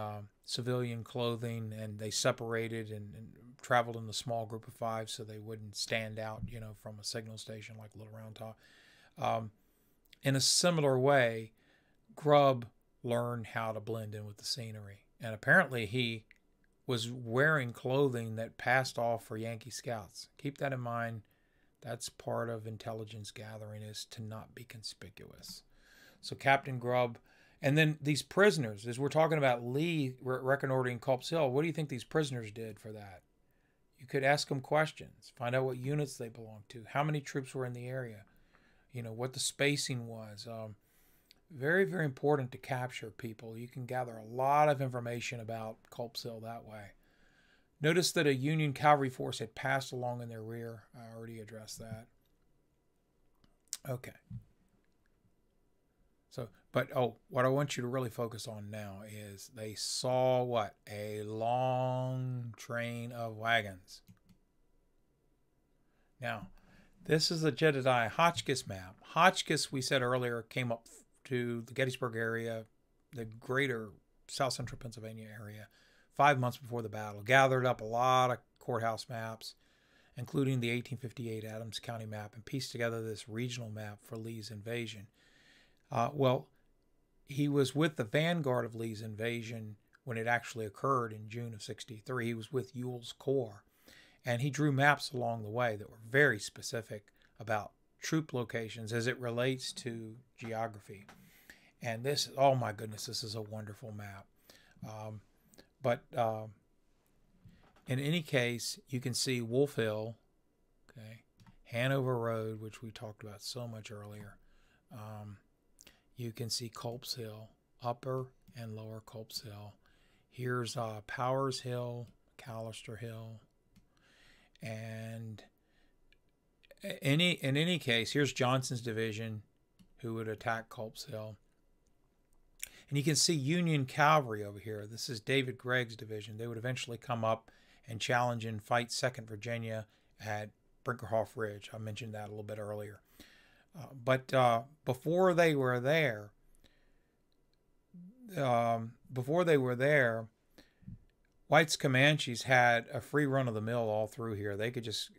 civilian clothing, and they separated and traveled in a small group of 5 so they wouldn't stand out, you know, from a signal station like Little Round Top. In a similar way, Grubb learned how to blend in with the scenery, and apparently he was wearing clothing that passed off for Yankee scouts. Keep that in mind. That's part of intelligence gathering, is to not be conspicuous. So Captain Grubb, and then these prisoners, as we're talking about Lee reconnoitering Culp's Hill, what do you think these prisoners did for that? You could ask them questions, find out what units they belonged to, how many troops were in the area, you know, what the spacing was. Very, very important to capture people. You can gather a lot of information about Culp's Hill that way. Notice that a Union cavalry force had passed along in their rear. I already addressed that. Okay. So, but what I want you to really focus on now is they saw what? A long train of wagons. Now, this is a Jedediah Hotchkiss map. Hotchkiss, we said earlier, came up to the Gettysburg area, the greater South Central Pennsylvania area, 5 months before the battle. Gathered up a lot of courthouse maps, including the 1858 Adams County map, and pieced together this regional map for Lee's invasion. Well, he was with the vanguard of Lee's invasion when it actually occurred in June of '63. He was with Ewell's Corps, and he drew maps along the way that were very specific about troop locations as it relates to geography. And this, oh my goodness, this is a wonderful map. But in any case, you can see Wolf Hill, okay, Hanover Road, which we talked about so much earlier. You can see Culp's Hill, Upper and Lower Culp's Hill. Here's Powers Hill, McAllister Hill, and in any case, here's Johnson's division, who would attack Culp's Hill. And you can see Union cavalry over here. This is David Gregg's division. They would eventually come up and challenge and fight 2nd Virginia at Brinkerhoff Ridge. I mentioned that a little bit earlier. But before they were there, White's Commanches had a free run of the mill all through here. They could just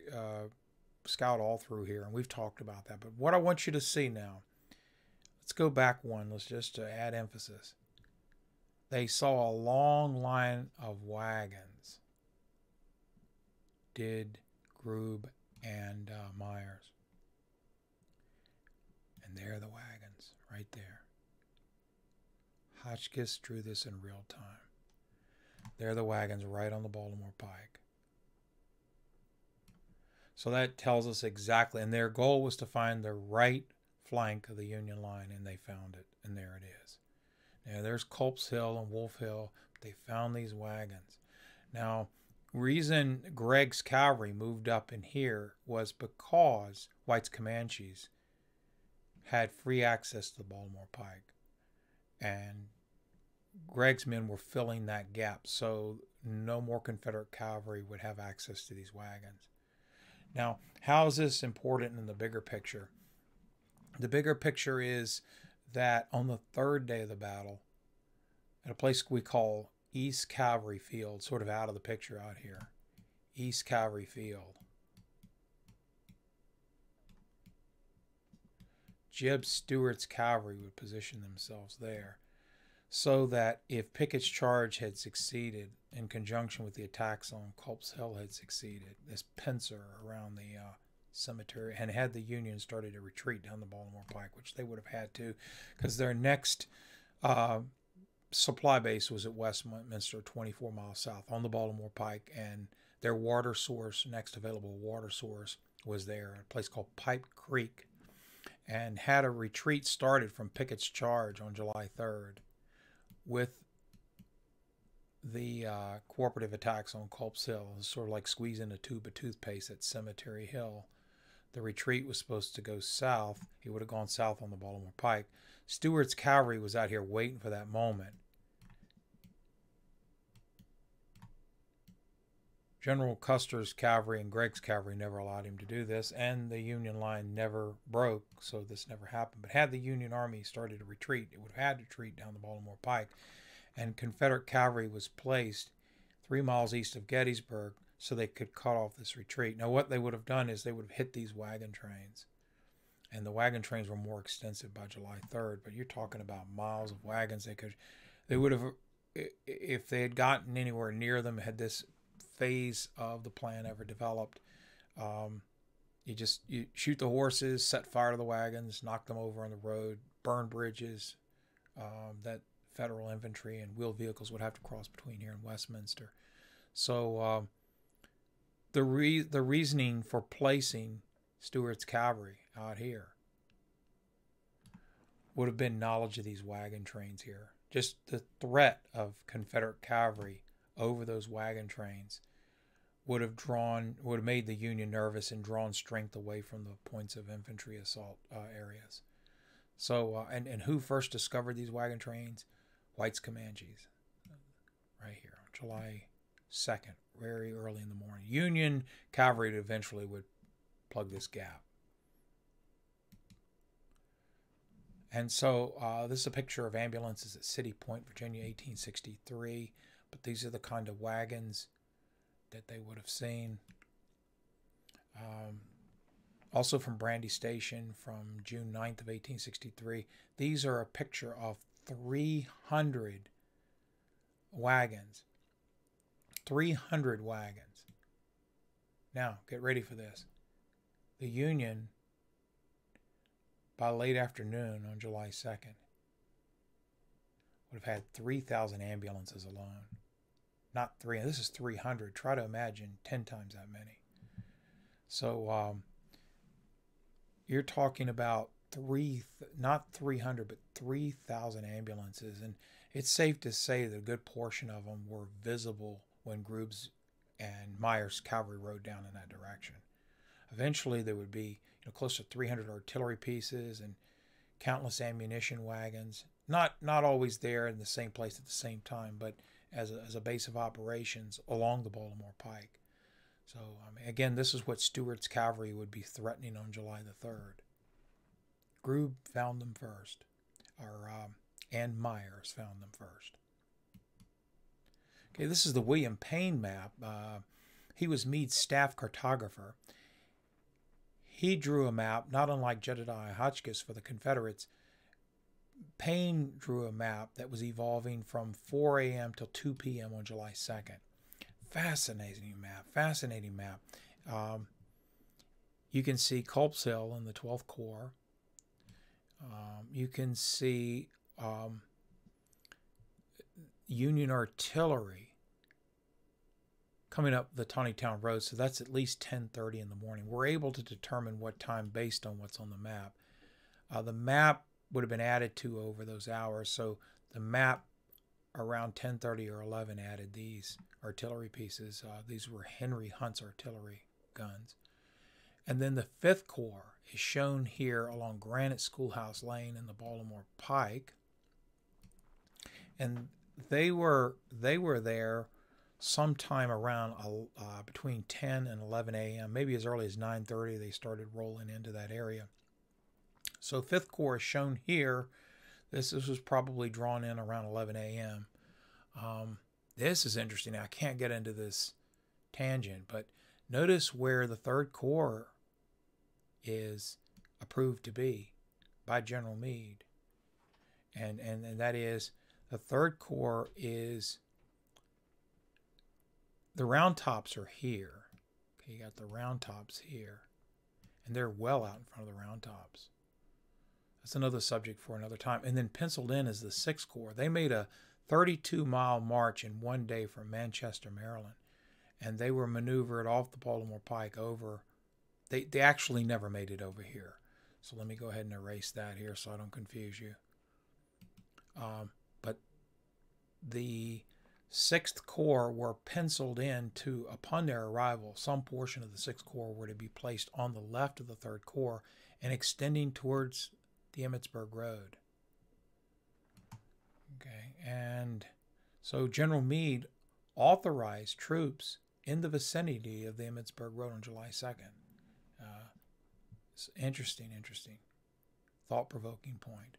scout all through here, and we've talked about that. But what I want you to see now, let's go back one. Let's just add emphasis. They saw a long line of wagons. Did Grubb and Myers. And there are the wagons, right there. Hotchkiss drew this in real time. There are the wagons right on the Baltimore Pike. So that tells us exactly, and their goal was to find the right flank of the Union line, and they found it, and there it is. Now there's Culp's Hill and Wolf Hill. They found these wagons. Now, reason Gregg's cavalry moved up in here was because White's Commanches had free access to the Baltimore Pike, and Gregg's men were filling that gap, so no more Confederate cavalry would have access to these wagons. Now, how is this important in the bigger picture? The bigger picture is that on the third day of the battle, at a place we call East Cavalry Field, sort of out of the picture out here, East Cavalry Field, Jeb Stuart's cavalry would position themselves there so that if Pickett's charge had succeeded in conjunction with the attacks on Culp's Hill had succeeded, this pincer around the cemetery, and had the Union started to retreat down the Baltimore Pike, which they would have had to, because their next supply base was at Westminster, 24 miles south on the Baltimore Pike, and their water source, next available water source, was there, a place called Pipe Creek, and had a retreat started from Pickett's charge on July 3rd with the cooperative attacks on Culp's Hill. It was sort of like squeezing a tube of toothpaste at Cemetery Hill. The retreat was supposed to go south. He would have gone south on the Baltimore Pike. Stuart's cavalry was out here waiting for that moment. General Custer's cavalry and Gregg's cavalry never allowed him to do this, and the Union line never broke, so this never happened. But had the Union Army started to retreat, it would have had to retreat down the Baltimore Pike, and Confederate cavalry was placed 3 miles east of Gettysburg so they could cut off this retreat. Now, what they would have done is they would have hit these wagon trains, and the wagon trains were more extensive by July 3rd, but you're talking about miles of wagons. They would have, if they had gotten anywhere near them, had this phase of the plan ever developed, you shoot the horses, set fire to the wagons, knock them over on the road, burn bridges that Federal infantry and wheeled vehicles would have to cross between here and Westminster. So the reasoning for placing Stuart's cavalry out here would have been knowledge of these wagon trains here. Just the threat of Confederate cavalry over those wagon trains would have made the Union nervous and drawn strength away from the points of infantry assault areas. So, and who first discovered these wagon trains? White's Commanches, right here, July 2nd, very early in the morning. Union cavalry eventually would plug this gap. And so this is a picture of ambulances at City Point, Virginia, 1863. But these are the kind of wagons that they would have seen. Also from Brandy Station from June 9th of 1863. These are a picture of 300 wagons. 300 wagons. Now, get ready for this. The Union, by late afternoon on July 2nd, would have had 3,000 ambulances alone. Not three. This is 300. Try to imagine 10 times that many. So you're talking about not 300, but 3,000 ambulances. And it's safe to say that a good portion of them were visible when Grubb's and Myers' cavalry rode down in that direction. Eventually, there would be close to 300 artillery pieces and countless ammunition wagons. Not always there in the same place at the same time, but as a base of operations along the Baltimore Pike. So, again, this is what Stuart's cavalry would be threatening on July the 3rd. Grubb found them first, and Myers found them first. Okay, this is the William Payne map. He was Meade's staff cartographer. He drew a map, not unlike Jedediah Hotchkiss for the Confederates. Payne drew a map that was evolving from 4 a.m. till 2 p.m. on July 2nd. Fascinating map. You can see Culp's Hill in the 12th Corps. You can see Union artillery coming up the Tawnytown Road, so that's at least 10:30 in the morning. We're able to determine what time based on what's on the map. The map would have been added to over those hours, so the map around 10:30 or 11 added these artillery pieces. These were Henry Hunt's artillery guns. And then the 5th Corps is shown here along Granite Schoolhouse Lane in the Baltimore Pike. And they were there sometime around between 10 and 11 a.m., maybe as early as 9:30 they started rolling into that area. So 5th Corps is shown here. This was probably drawn in around 11 a.m. This is interesting. I can't get into this tangent, but notice where the 3rd Corps is approved to be by General Meade. And that is, the 3rd Corps is, the round tops are here. Okay, you got the round tops here. And they're well out in front of the round tops. That's another subject for another time. And then penciled in is the 6th Corps. They made a 32-mile march in one day from Manchester, Maryland. And they were maneuvered off the Baltimore Pike over. They actually never made it over here. So let me go ahead and erase that here so I don't confuse you. But the 6th Corps were penciled in to, upon their arrival, some portion of the 6th Corps were to be placed on the left of the 3rd Corps and extending towards the Emmitsburg Road. Okay, and so General Meade authorized troops in the vicinity of the Emmitsburg Road on July 2nd. It's interesting, thought-provoking point.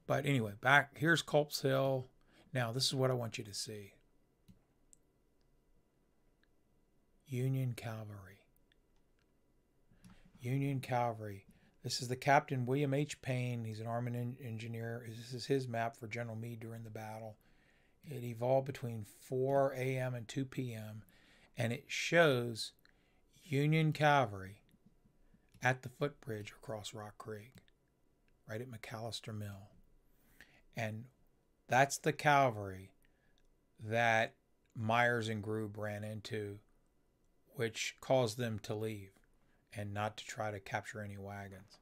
But anyway, back, here's Culp's Hill. Now, this is what I want you to see. Union Cavalry. Union Cavalry. This is the Captain William H. Payne. He's an Army engineer. This is his map for General Meade during the battle. It evolved between 4 a.m. and 2 p.m. And it shows Union Cavalry at the footbridge across Rock Creek, right at McAllister Mill. And that's the cavalry that Myers and Grube ran into, which caused them to leave and not to try to capture any wagons.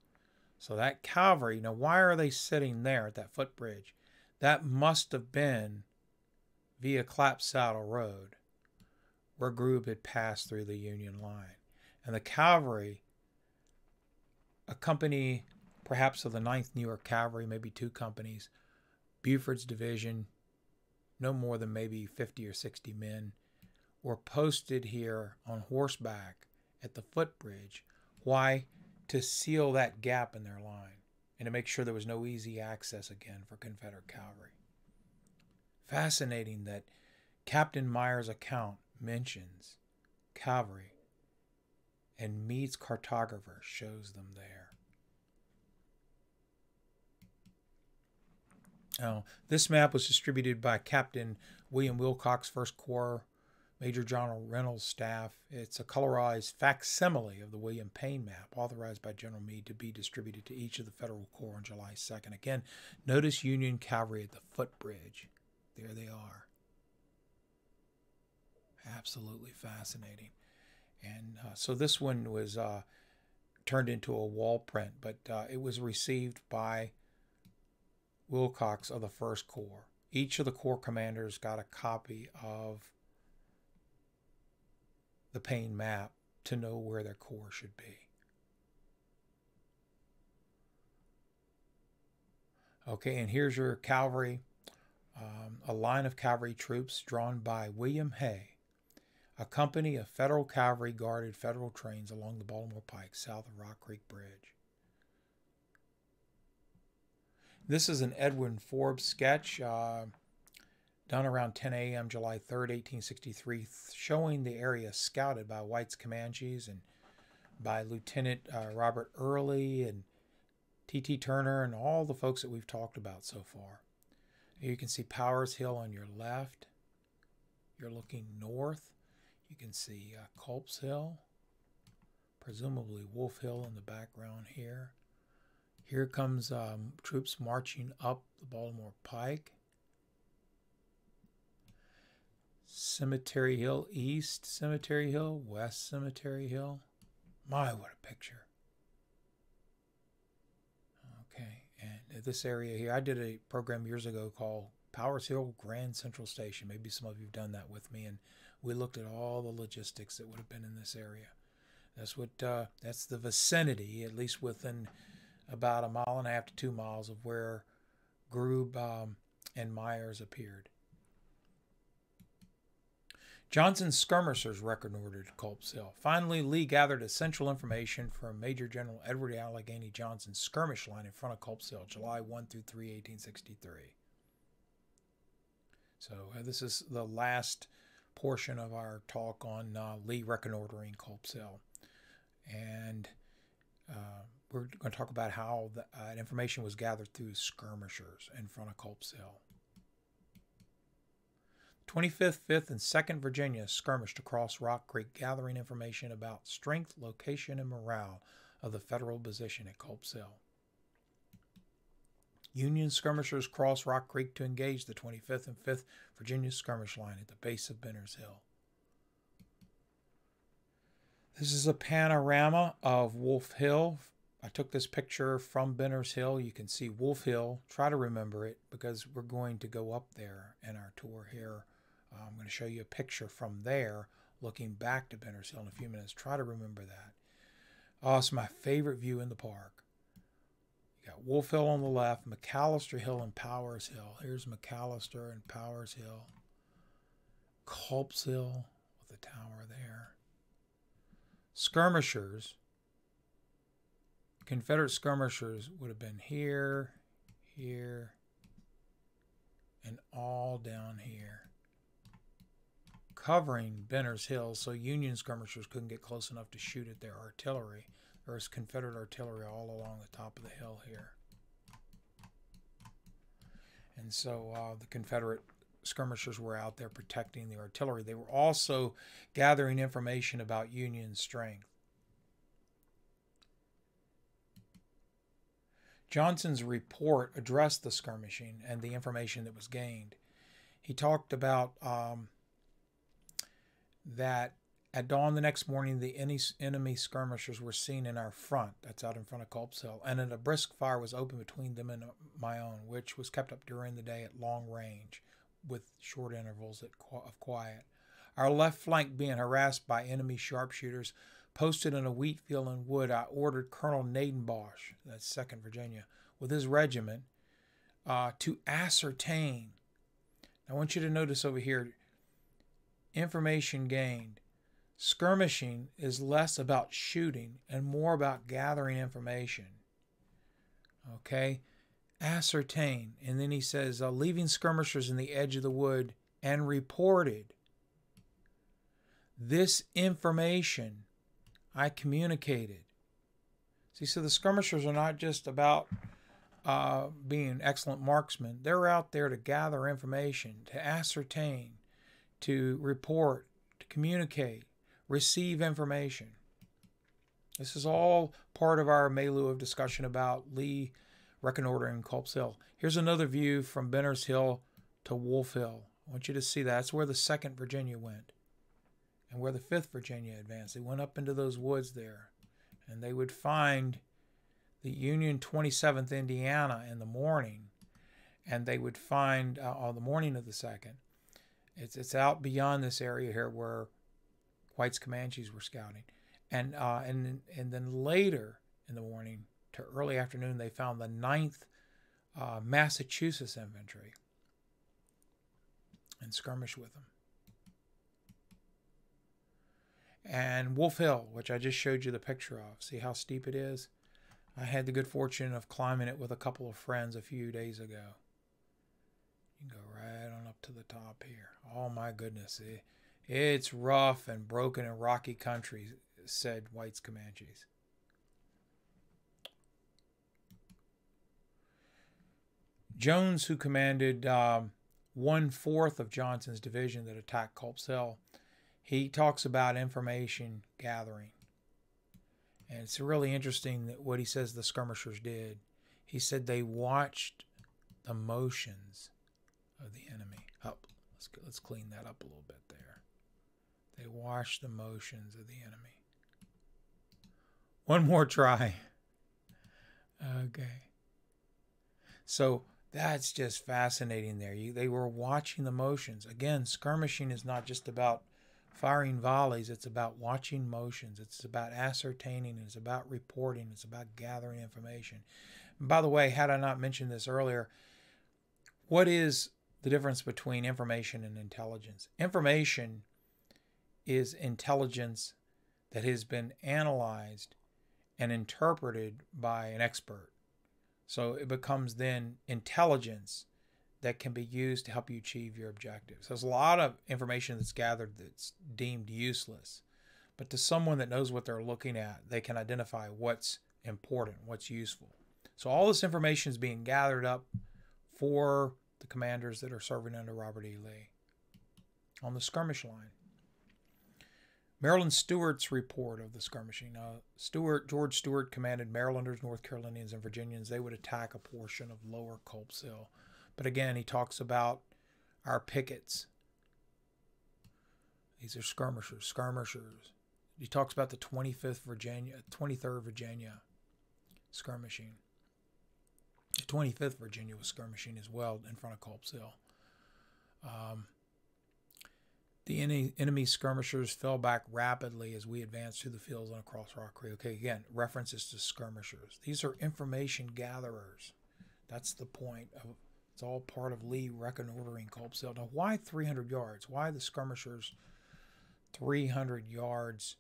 So that cavalry, now why are they sitting there at that footbridge? That must have been via Clap Saddle Road, where Grube had passed through the Union line. And the cavalry, a company perhaps of the 9th New York Cavalry, maybe 2 companies, Buford's division, no more than maybe 50 or 60 men, were posted here on horseback at the footbridge. Why? To seal that gap in their line and to make sure there was no easy access again for Confederate cavalry. Fascinating that Captain Myers' account mentions cavalry and Meade's cartographer shows them there. Now, this map was distributed by Captain William Wilcox, 1st Corps, Major John Reynolds' staff. It's a colorized facsimile of the William Payne map, authorized by General Meade to be distributed to each of the Federal Corps on July 2nd. Again, notice Union cavalry at the footbridge. There they are. Absolutely fascinating. And so this one was turned into a wall print, but it was received by Wilcox of the 1st Corps. Each of the Corps commanders got a copy of the Payne map to know where their corps should be. Okay, and here's your cavalry, a line of cavalry troops drawn by William Hay. A company of Federal cavalry guarded Federal trains along the Baltimore Pike south of Rock Creek Bridge. This is an Edwin Forbes sketch done around 10 a.m. July 3rd, 1863, showing the area scouted by White's Commanches and by Lieutenant Robert Early and T.T. Turner and all the folks that we've talked about so far. You can see Powers Hill on your left. You're looking north. You can see Culp's Hill, presumably Wolf Hill in the background here. Here comes troops marching up the Baltimore Pike. Cemetery Hill, East Cemetery Hill, West Cemetery Hill. My, what a picture. Okay, and this area here, I did a program years ago called Powers Hill Grand Central Station. Maybe some of you have done that with me, and we looked at all the logistics that would have been in this area. That's what that's the vicinity, at least within about 1.5 miles to 2 miles of where Grube and Myers appeared. Johnson's skirmishers reconnoitered Culp's Hill. Finally, Lee gathered essential information from Major General Edward Allegheny Johnson's skirmish line in front of Culp's Hill, July 1 through 3, 1863. So this is the last portion of our talk on Lee reconnoitering Culp's Hill. And we're going to talk about how the information was gathered through skirmishers in front of Culp's Hill. 25th, 5th, and 2nd Virginia skirmished across Rock Creek, gathering information about strength, location, and morale of the Federal position at Culp's Hill. Union skirmishers crossed Rock Creek to engage the 25th and 5th Virginia skirmish line at the base of Benner's Hill. This is a panorama of Wolf Hill. I took this picture from Benner's Hill. You can see Wolf Hill. Try to remember it because we're going to go up there in our tour here. I'm going to show you a picture from there looking back to Benner's Hill in a few minutes. Try to remember that. Oh, it's my favorite view in the park. You got Wolf Hill on the left, McAllister Hill and Powers Hill. Here's McAllister and Powers Hill. Culp's Hill with the tower there. Skirmishers, Confederate skirmishers would have been here, here, and all down here, covering Benner's Hill so Union skirmishers couldn't get close enough to shoot at their artillery. There was Confederate artillery all along the top of the hill here. And so the Confederate skirmishers were out there protecting the artillery. They were also gathering information about Union strength. Johnson's report addressed the skirmishing and the information that was gained. He talked about that at dawn the next morning, the enemy skirmishers were seen in our front, that's out in front of Culp's Hill, and a brisk fire was opened between them and my own, which was kept up during the day at long range, with short intervals of quiet. Our left flank being harassed by enemy sharpshooters, posted in a wheat field in Wood, I ordered Colonel Nadenbosch, that's 2nd Virginia, with his regiment, to ascertain. I want you to notice over here, information gained. Skirmishing is less about shooting and more about gathering information. Okay? Ascertain. And then he says, leaving skirmishers in the edge of the wood and reported. This information I communicated. See, so the skirmishers are not just about being excellent marksmen. They're out there to gather information, to ascertain, to report, to communicate, receive information. This is all part of our milieu of discussion about Lee reconnoitering Culp's Hill. Here's another view from Benner's Hill to Wolf Hill. I want you to see that. That's where the 2nd Virginia went and where the 5th Virginia advanced. They went up into those woods there, and they would find the Union 27th Indiana in the morning, and they would find on the morning of the 2nd. It's out beyond this area here where White's Commanches were scouting. And then later in the morning to early afternoon, they found the 9th Massachusetts Infantry and skirmished with them. And Wolf Hill, which I just showed you the picture of. See how steep it is? I had the good fortune of climbing it with a couple of friends a few days ago. You can go right on up to the top here. Oh my goodness. It's rough and broken and rocky country, said White's Commanches. Jones, who commanded 1/4 of Johnson's division that attacked Culp's Hill, he talks about information gathering. And it's really interesting that what he says the skirmishers did. He said they watched the motions of the enemy. Oh, Let's clean that up a little bit there. They wash the motions of the enemy. One more try. Okay. So that's just fascinating there. They were watching the motions. Again, skirmishing is not just about firing volleys. It's about watching motions. It's about ascertaining. It's about reporting. It's about gathering information. And by the way, had I not mentioned this earlier, what is the difference between information and intelligence? Information is intelligence that has been analyzed and interpreted by an expert. So it becomes then intelligence that can be used to help you achieve your objectives. There's a lot of information that's gathered that's deemed useless. But to someone that knows what they're looking at, they can identify what's important, what's useful. So all this information is being gathered up for the commanders that are serving under Robert E. Lee on the skirmish line. Maryland Stewart's report of the skirmishing. George Stewart commanded Marylanders, North Carolinians, and Virginians. They would attack a portion of lower Culp's Hill. But again, he talks about our pickets. These are skirmishers. He talks about the 23rd Virginia skirmishing. The 25th Virginia was skirmishing as well in front of Culp's Hill. The enemy skirmishers fell back rapidly as we advanced through the fields and across Rock Creek. Okay, again, references to skirmishers. These are information gatherers. That's the point. It's all part of Lee reconnoitering Culp's Hill. Now, why 300 yards? Why the skirmishers 300 yards?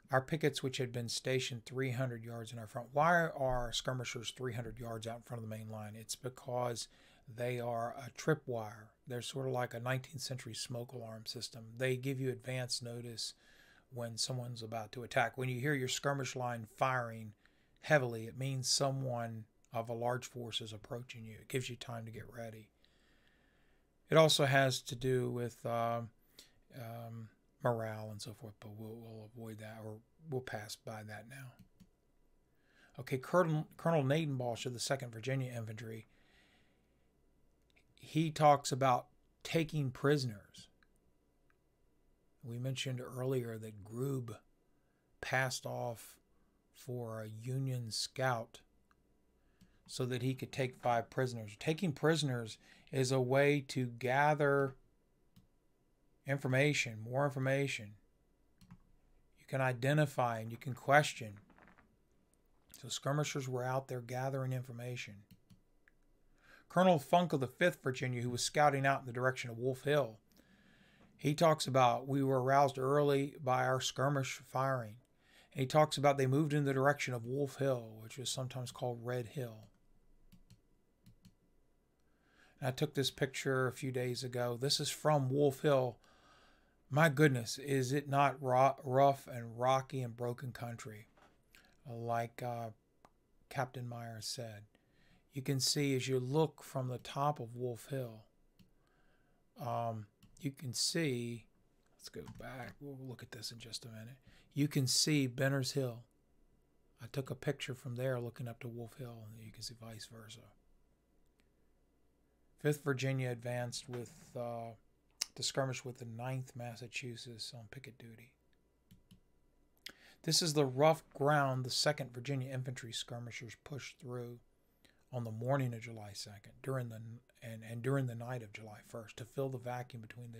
Our pickets, which had been stationed 300 yards in our front. Why are skirmishers 300 yards out in front of the main line? It's because they are a tripwire. They're sort of like a 19th century smoke alarm system. They give you advance notice when someone's about to attack. When you hear your skirmish line firing heavily, it means someone of a large force is approaching you. It gives you time to get ready. It also has to do with morale and so forth, but we'll avoid that, or we'll pass by that now. Okay, Colonel Nadenbosch of the 2nd Virginia Infantry, he talks about taking prisoners. We mentioned earlier that Grube passed off for a Union scout so that he could take 5 prisoners. Taking prisoners is a way to gather information, more information. You can identify and you can question. So skirmishers were out there gathering information. Colonel Funk of the 5th Virginia, who was scouting out in the direction of Wolf Hill, he talks about we were aroused early by our skirmish firing. And he talks about they moved in the direction of Wolf Hill, which was sometimes called Red Hill. And I took this picture a few days ago. This is from Wolf Hill. My goodness, is it not rough and rocky and broken country, like Captain Myers said. You can see as you look from the top of Wolf Hill, you can see, let's go back, we'll look at this in just a minute. You can see Benner's Hill. I took a picture from there looking up to Wolf Hill, and you can see vice versa. 5th Virginia advanced with to skirmish with the 9th Massachusetts on picket duty. This is the rough ground the 2nd Virginia Infantry skirmishers pushed through on the morning of July 2nd, during the night of July 1st, to fill the vacuum between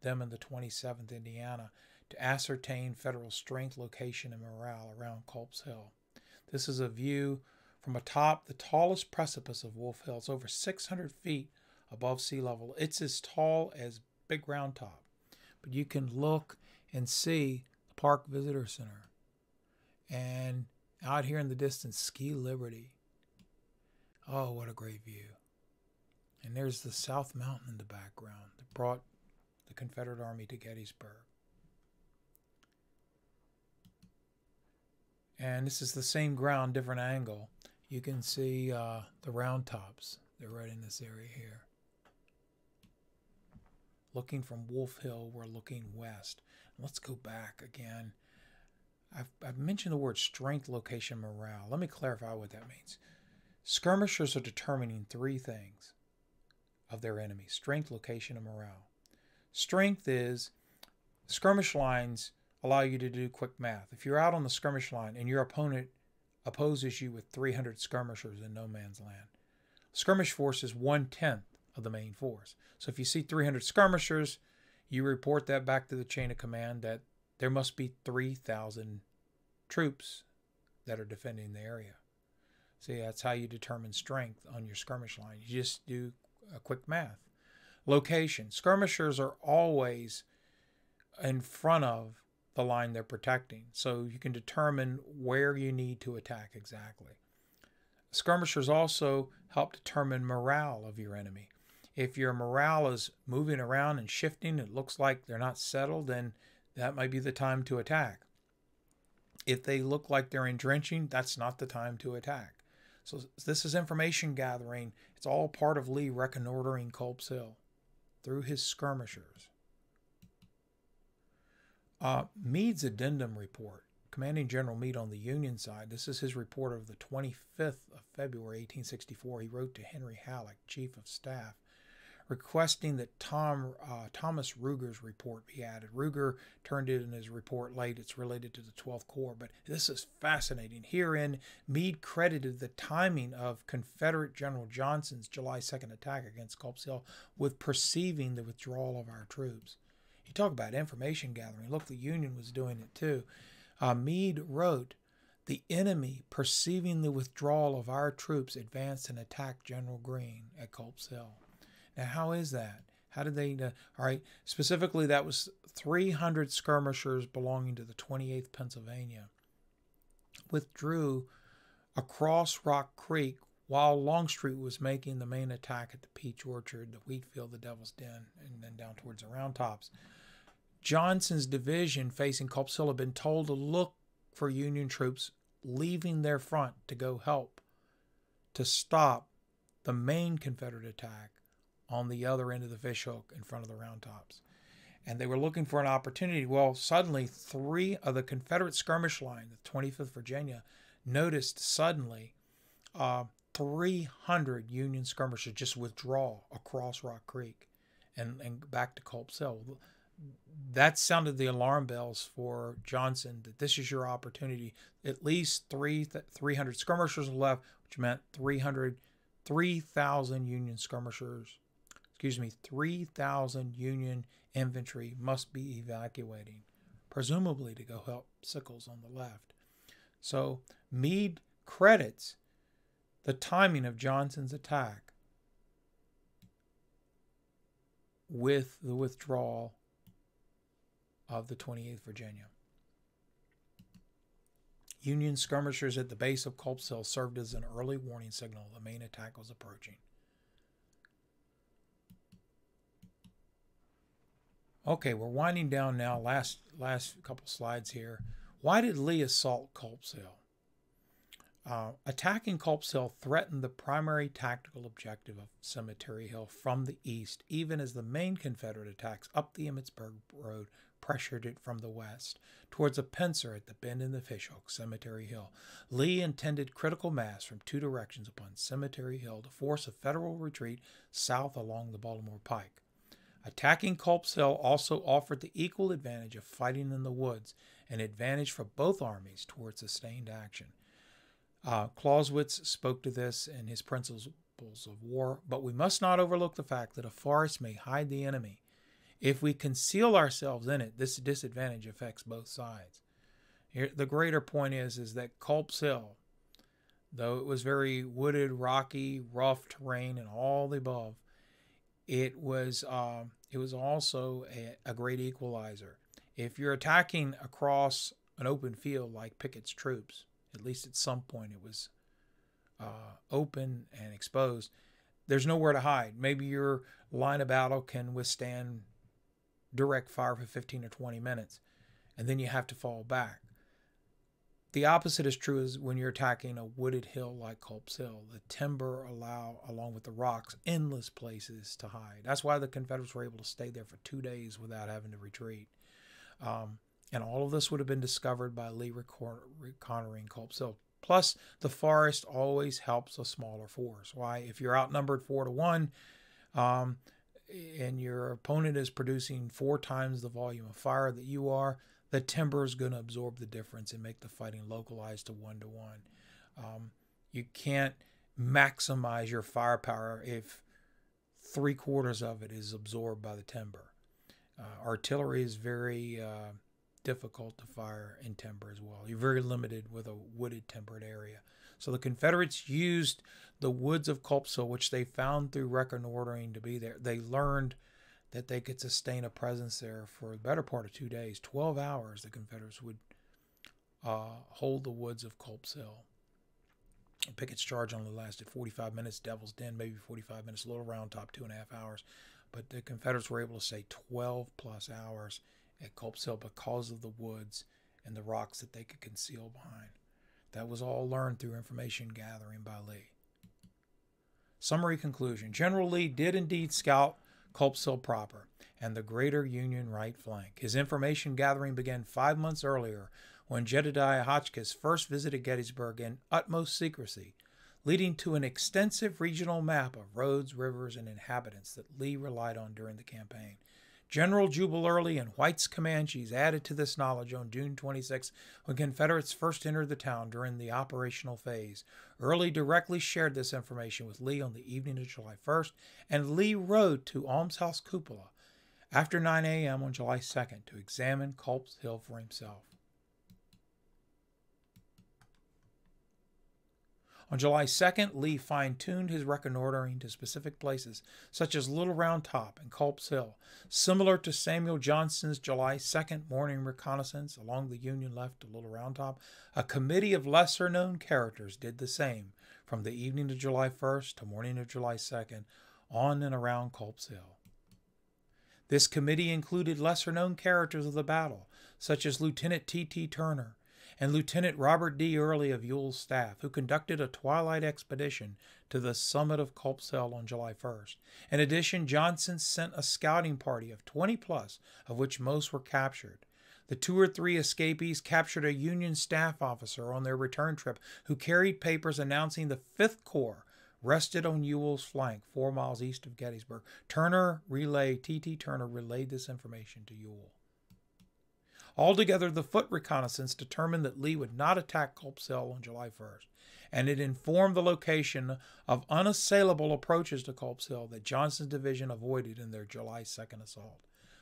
them and the 27th Indiana, to ascertain Federal strength, location, and morale around Culp's Hill. This is a view from atop the tallest precipice of Wolf Hill. It's over 600 feet above sea level. It's as tall as Big Round Top. But you can look and see the Park Visitor Center. And out here in the distance, Ski Liberty. Oh, what a great view. And there's the South Mountain in the background that brought the Confederate Army to Gettysburg. And this is the same ground, different angle. You can see the Round Tops. They're right in this area here. Looking from Wolf Hill, we're looking west. Let's go back again. I've mentioned the word strength, location, morale. Let me clarify what that means. Skirmishers are determining 3 things: of their enemy. Strength, location, and morale. Strength is skirmish lines allow you to do quick math. If you're out on the skirmish line and your opponent opposes you with 300 skirmishers in no man's land, skirmish force is 1/10 of the main force. So if you see 300 skirmishers, you report that back to the chain of command that there must be 3,000 troops that are defending the area. See, that's how you determine strength on your skirmish line. You just do a quick math. Location. Skirmishers are always in front of the line they're protecting, so you can determine where you need to attack exactly. Skirmishers also help determine morale of your enemy. If your morale is moving around and shifting, it looks like they're not settled, then that might be the time to attack. If they look like they're entrenching, that's not the time to attack. So this is information gathering. It's all part of Lee reconnoitering Culp's Hill through his skirmishers. Meade's addendum report. Commanding General Meade on the Union side. This is his report of the 25th of February, 1864. He wrote to Henry Halleck, Chief of Staff, requesting that Thomas Ruger's report be added. Ruger turned in his report late. It's related to the 12th Corps, but this is fascinating. Herein, Meade credited the timing of Confederate General Johnson's July 2nd attack against Culp's Hill with perceiving the withdrawal of our troops. You talk about information gathering. Look, the Union was doing it too. Meade wrote, "The enemy, perceiving the withdrawal of our troops, advanced and attacked General Greene at Culp's Hill." Now, how is that? How did they? All right, specifically, that was 300 skirmishers belonging to the 28th Pennsylvania withdrew across Rock Creek while Longstreet was making the main attack at the Peach Orchard, the Wheat Field, the Devil's Den, and then down towards the Round Tops. Johnson's division facing Culp's Hill had been told to look for Union troops leaving their front to go help to stop the main Confederate attack on the other end of the fishhook in front of the Round Tops. And they were looking for an opportunity. Well, suddenly 3 of the Confederate skirmish line, the 25th Virginia, noticed suddenly 300 Union skirmishers just withdraw across Rock Creek and back to Culp's Hill. That sounded the alarm bells for Johnson that this is your opportunity. At least 300 skirmishers left, which meant 3,000 Union skirmishers. 3,000 Union infantry must be evacuating, presumably to go help Sickles on the left. So Meade credits the timing of Johnson's attack with the withdrawal of the 28th Virginia. Union skirmishers at the base of Culp's Hill served as an early warning signal the main attack was approaching. Okay, we're winding down now. Last couple slides here. Why did Lee assault Culp's Hill? Attacking Culp's Hill threatened the primary tactical objective of Cemetery Hill from the east, even as the main Confederate attacks up the Emmitsburg Road pressured it from the west, towards a pincer at the bend in the fishhook, Cemetery Hill. Lee intended critical mass from 2 directions upon Cemetery Hill to force a Federal retreat south along the Baltimore Pike. Attacking Culp's Hill also offered the equal advantage of fighting in the woods, an advantage for both armies towards sustained action. Clausewitz spoke to this in his Principles of War, but we must not overlook the fact that a forest may hide the enemy. If we conceal ourselves in it, this disadvantage affects both sides. Here, the greater point is that Culp's Hill, though it was very wooded, rocky, rough terrain, and all the above, it was also a great equalizer. If you're attacking across an open field like Pickett's troops, at least at some point it was open and exposed, there's nowhere to hide. Maybe your line of battle can withstand direct fire for 15 or 20 minutes, and then you have to fall back. The opposite is true as when you're attacking a wooded hill like Culp's Hill. The timber along with the rocks, endless places to hide. That's why the Confederates were able to stay there for 2 days without having to retreat. And all of this would have been discovered by Lee reconnoitering Culp's Hill. Plus, the forest always helps a smaller force. Why? If you're outnumbered 4-1, um, and your opponent is producing 4 times the volume of fire that you are, the timber is going to absorb the difference and make the fighting localized to 1-to-1. You can't maximize your firepower if 3/4 of it is absorbed by the timber. Artillery is very difficult to fire in timber as well. You're very limited with a wooded temperate area. So the Confederates used the woods of Culp's Hill, which they found through reconnoitering to be there. They learned that they could sustain a presence there for the better part of 2 days. 12 hours the Confederates would hold the woods of Culp's Hill. Pickett's charge only lasted 45 minutes. Devil's Den, maybe 45 minutes. Little Round Top, 2.5 hours. But the Confederates were able to stay 12 plus hours at Culp's Hill because of the woods and the rocks that they could conceal behind. That was all learned through information gathering by Lee. Summary conclusion. General Lee did indeed scout Culp's Hill proper and the greater Union right flank. His information gathering began 5 months earlier when Jedediah Hotchkiss first visited Gettysburg in utmost secrecy, leading to an extensive regional map of roads, rivers, and inhabitants that Lee relied on during the campaign. General Jubal Early and White's Commanches added to this knowledge on June 26 when Confederates first entered the town during the operational phase. Early directly shared this information with Lee on the evening of July 1st, and Lee rode to Almshouse Cupola after 9 a.m. on July 2nd to examine Culp's Hill for himself. On July 2nd, Lee fine-tuned his reconnoitering to specific places, such as Little Round Top and Culp's Hill. Similar to Samuel Johnston's July 2nd morning reconnaissance along the Union left to Little Round Top, a committee of lesser-known characters did the same from the evening of July 1st to morning of July 2nd on and around Culp's Hill. This committee included lesser-known characters of the battle, such as Lieutenant T.T. Turner, and Lieutenant Robert D. Early of Ewell's staff, who conducted a twilight expedition to the summit of Culp's Hill on July 1st. In addition, Johnson sent a scouting party of 20 plus, of which most were captured. The 2 or 3 escapees captured a Union staff officer on their return trip who carried papers announcing the 5th Corps rested on Ewell's flank 4 miles east of Gettysburg. T.T. Turner relayed this information to Ewell. Altogether, the foot reconnaissance determined that Lee would not attack Culp's Hill on July 1st, and it informed the location of unassailable approaches to Culp's Hill that Johnston's division avoided in their July 2nd assault.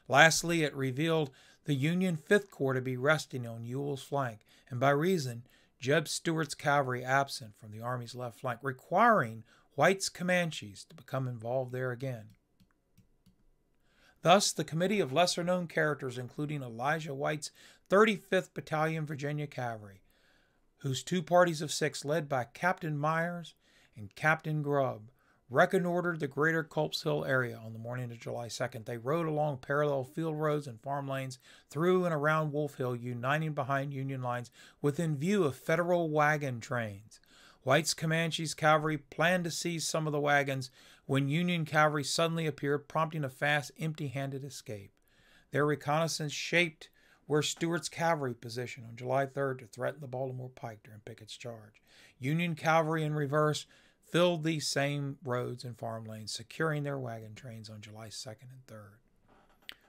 Lastly, it revealed the Union 5th Corps to be resting on Ewell's flank, and by reason, Jeb Stuart's cavalry absent from the Army's left flank, requiring White's Commanches to become involved there again. Thus, the committee of lesser-known characters, including Elijah White's 35th Battalion Virginia Cavalry, whose 2 parties of 6, led by Captain Myers and Captain Grubb, reconnoitered the greater Culp's Hill area on the morning of July 2nd. They rode along parallel field roads and farm lanes through and around Wolf Hill, uniting behind Union lines within view of Federal wagon trains. White's Comanches cavalry planned to seize some of the wagons when Union cavalry suddenly appeared, prompting a fast, empty-handed escape. Their reconnaissance shaped where Stuart's cavalry positioned on July 3rd to threaten the Baltimore Pike during Pickett's charge. Union cavalry in reverse filled these same roads and farm lanes, securing their wagon trains on July 2nd and 3rd.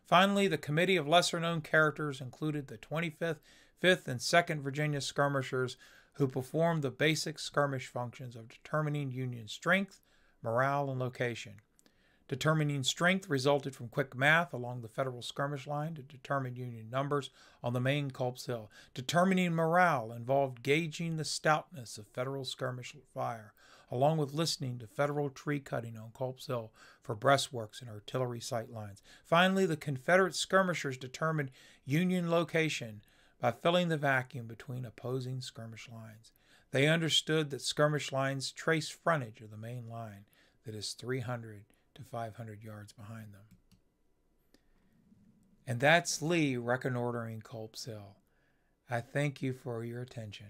Finally, the committee of lesser-known characters included the 25th, 5th, and 2nd Virginia Skirmishers, who performed the basic skirmish functions of determining Union strength, morale, and location. Determining strength resulted from quick math along the Federal skirmish line to determine Union numbers on the main Culp's Hill. Determining morale involved gauging the stoutness of Federal skirmish fire, along with listening to Federal tree cutting on Culp's Hill for breastworks and artillery sight lines. Finally, the Confederate skirmishers determined Union location by filling the vacuum between opposing skirmish lines. They understood that skirmish lines trace frontage of the main line that is 300 to 500 yards behind them. And that's Lee reconnoitering Culp's Hill. I thank you for your attention.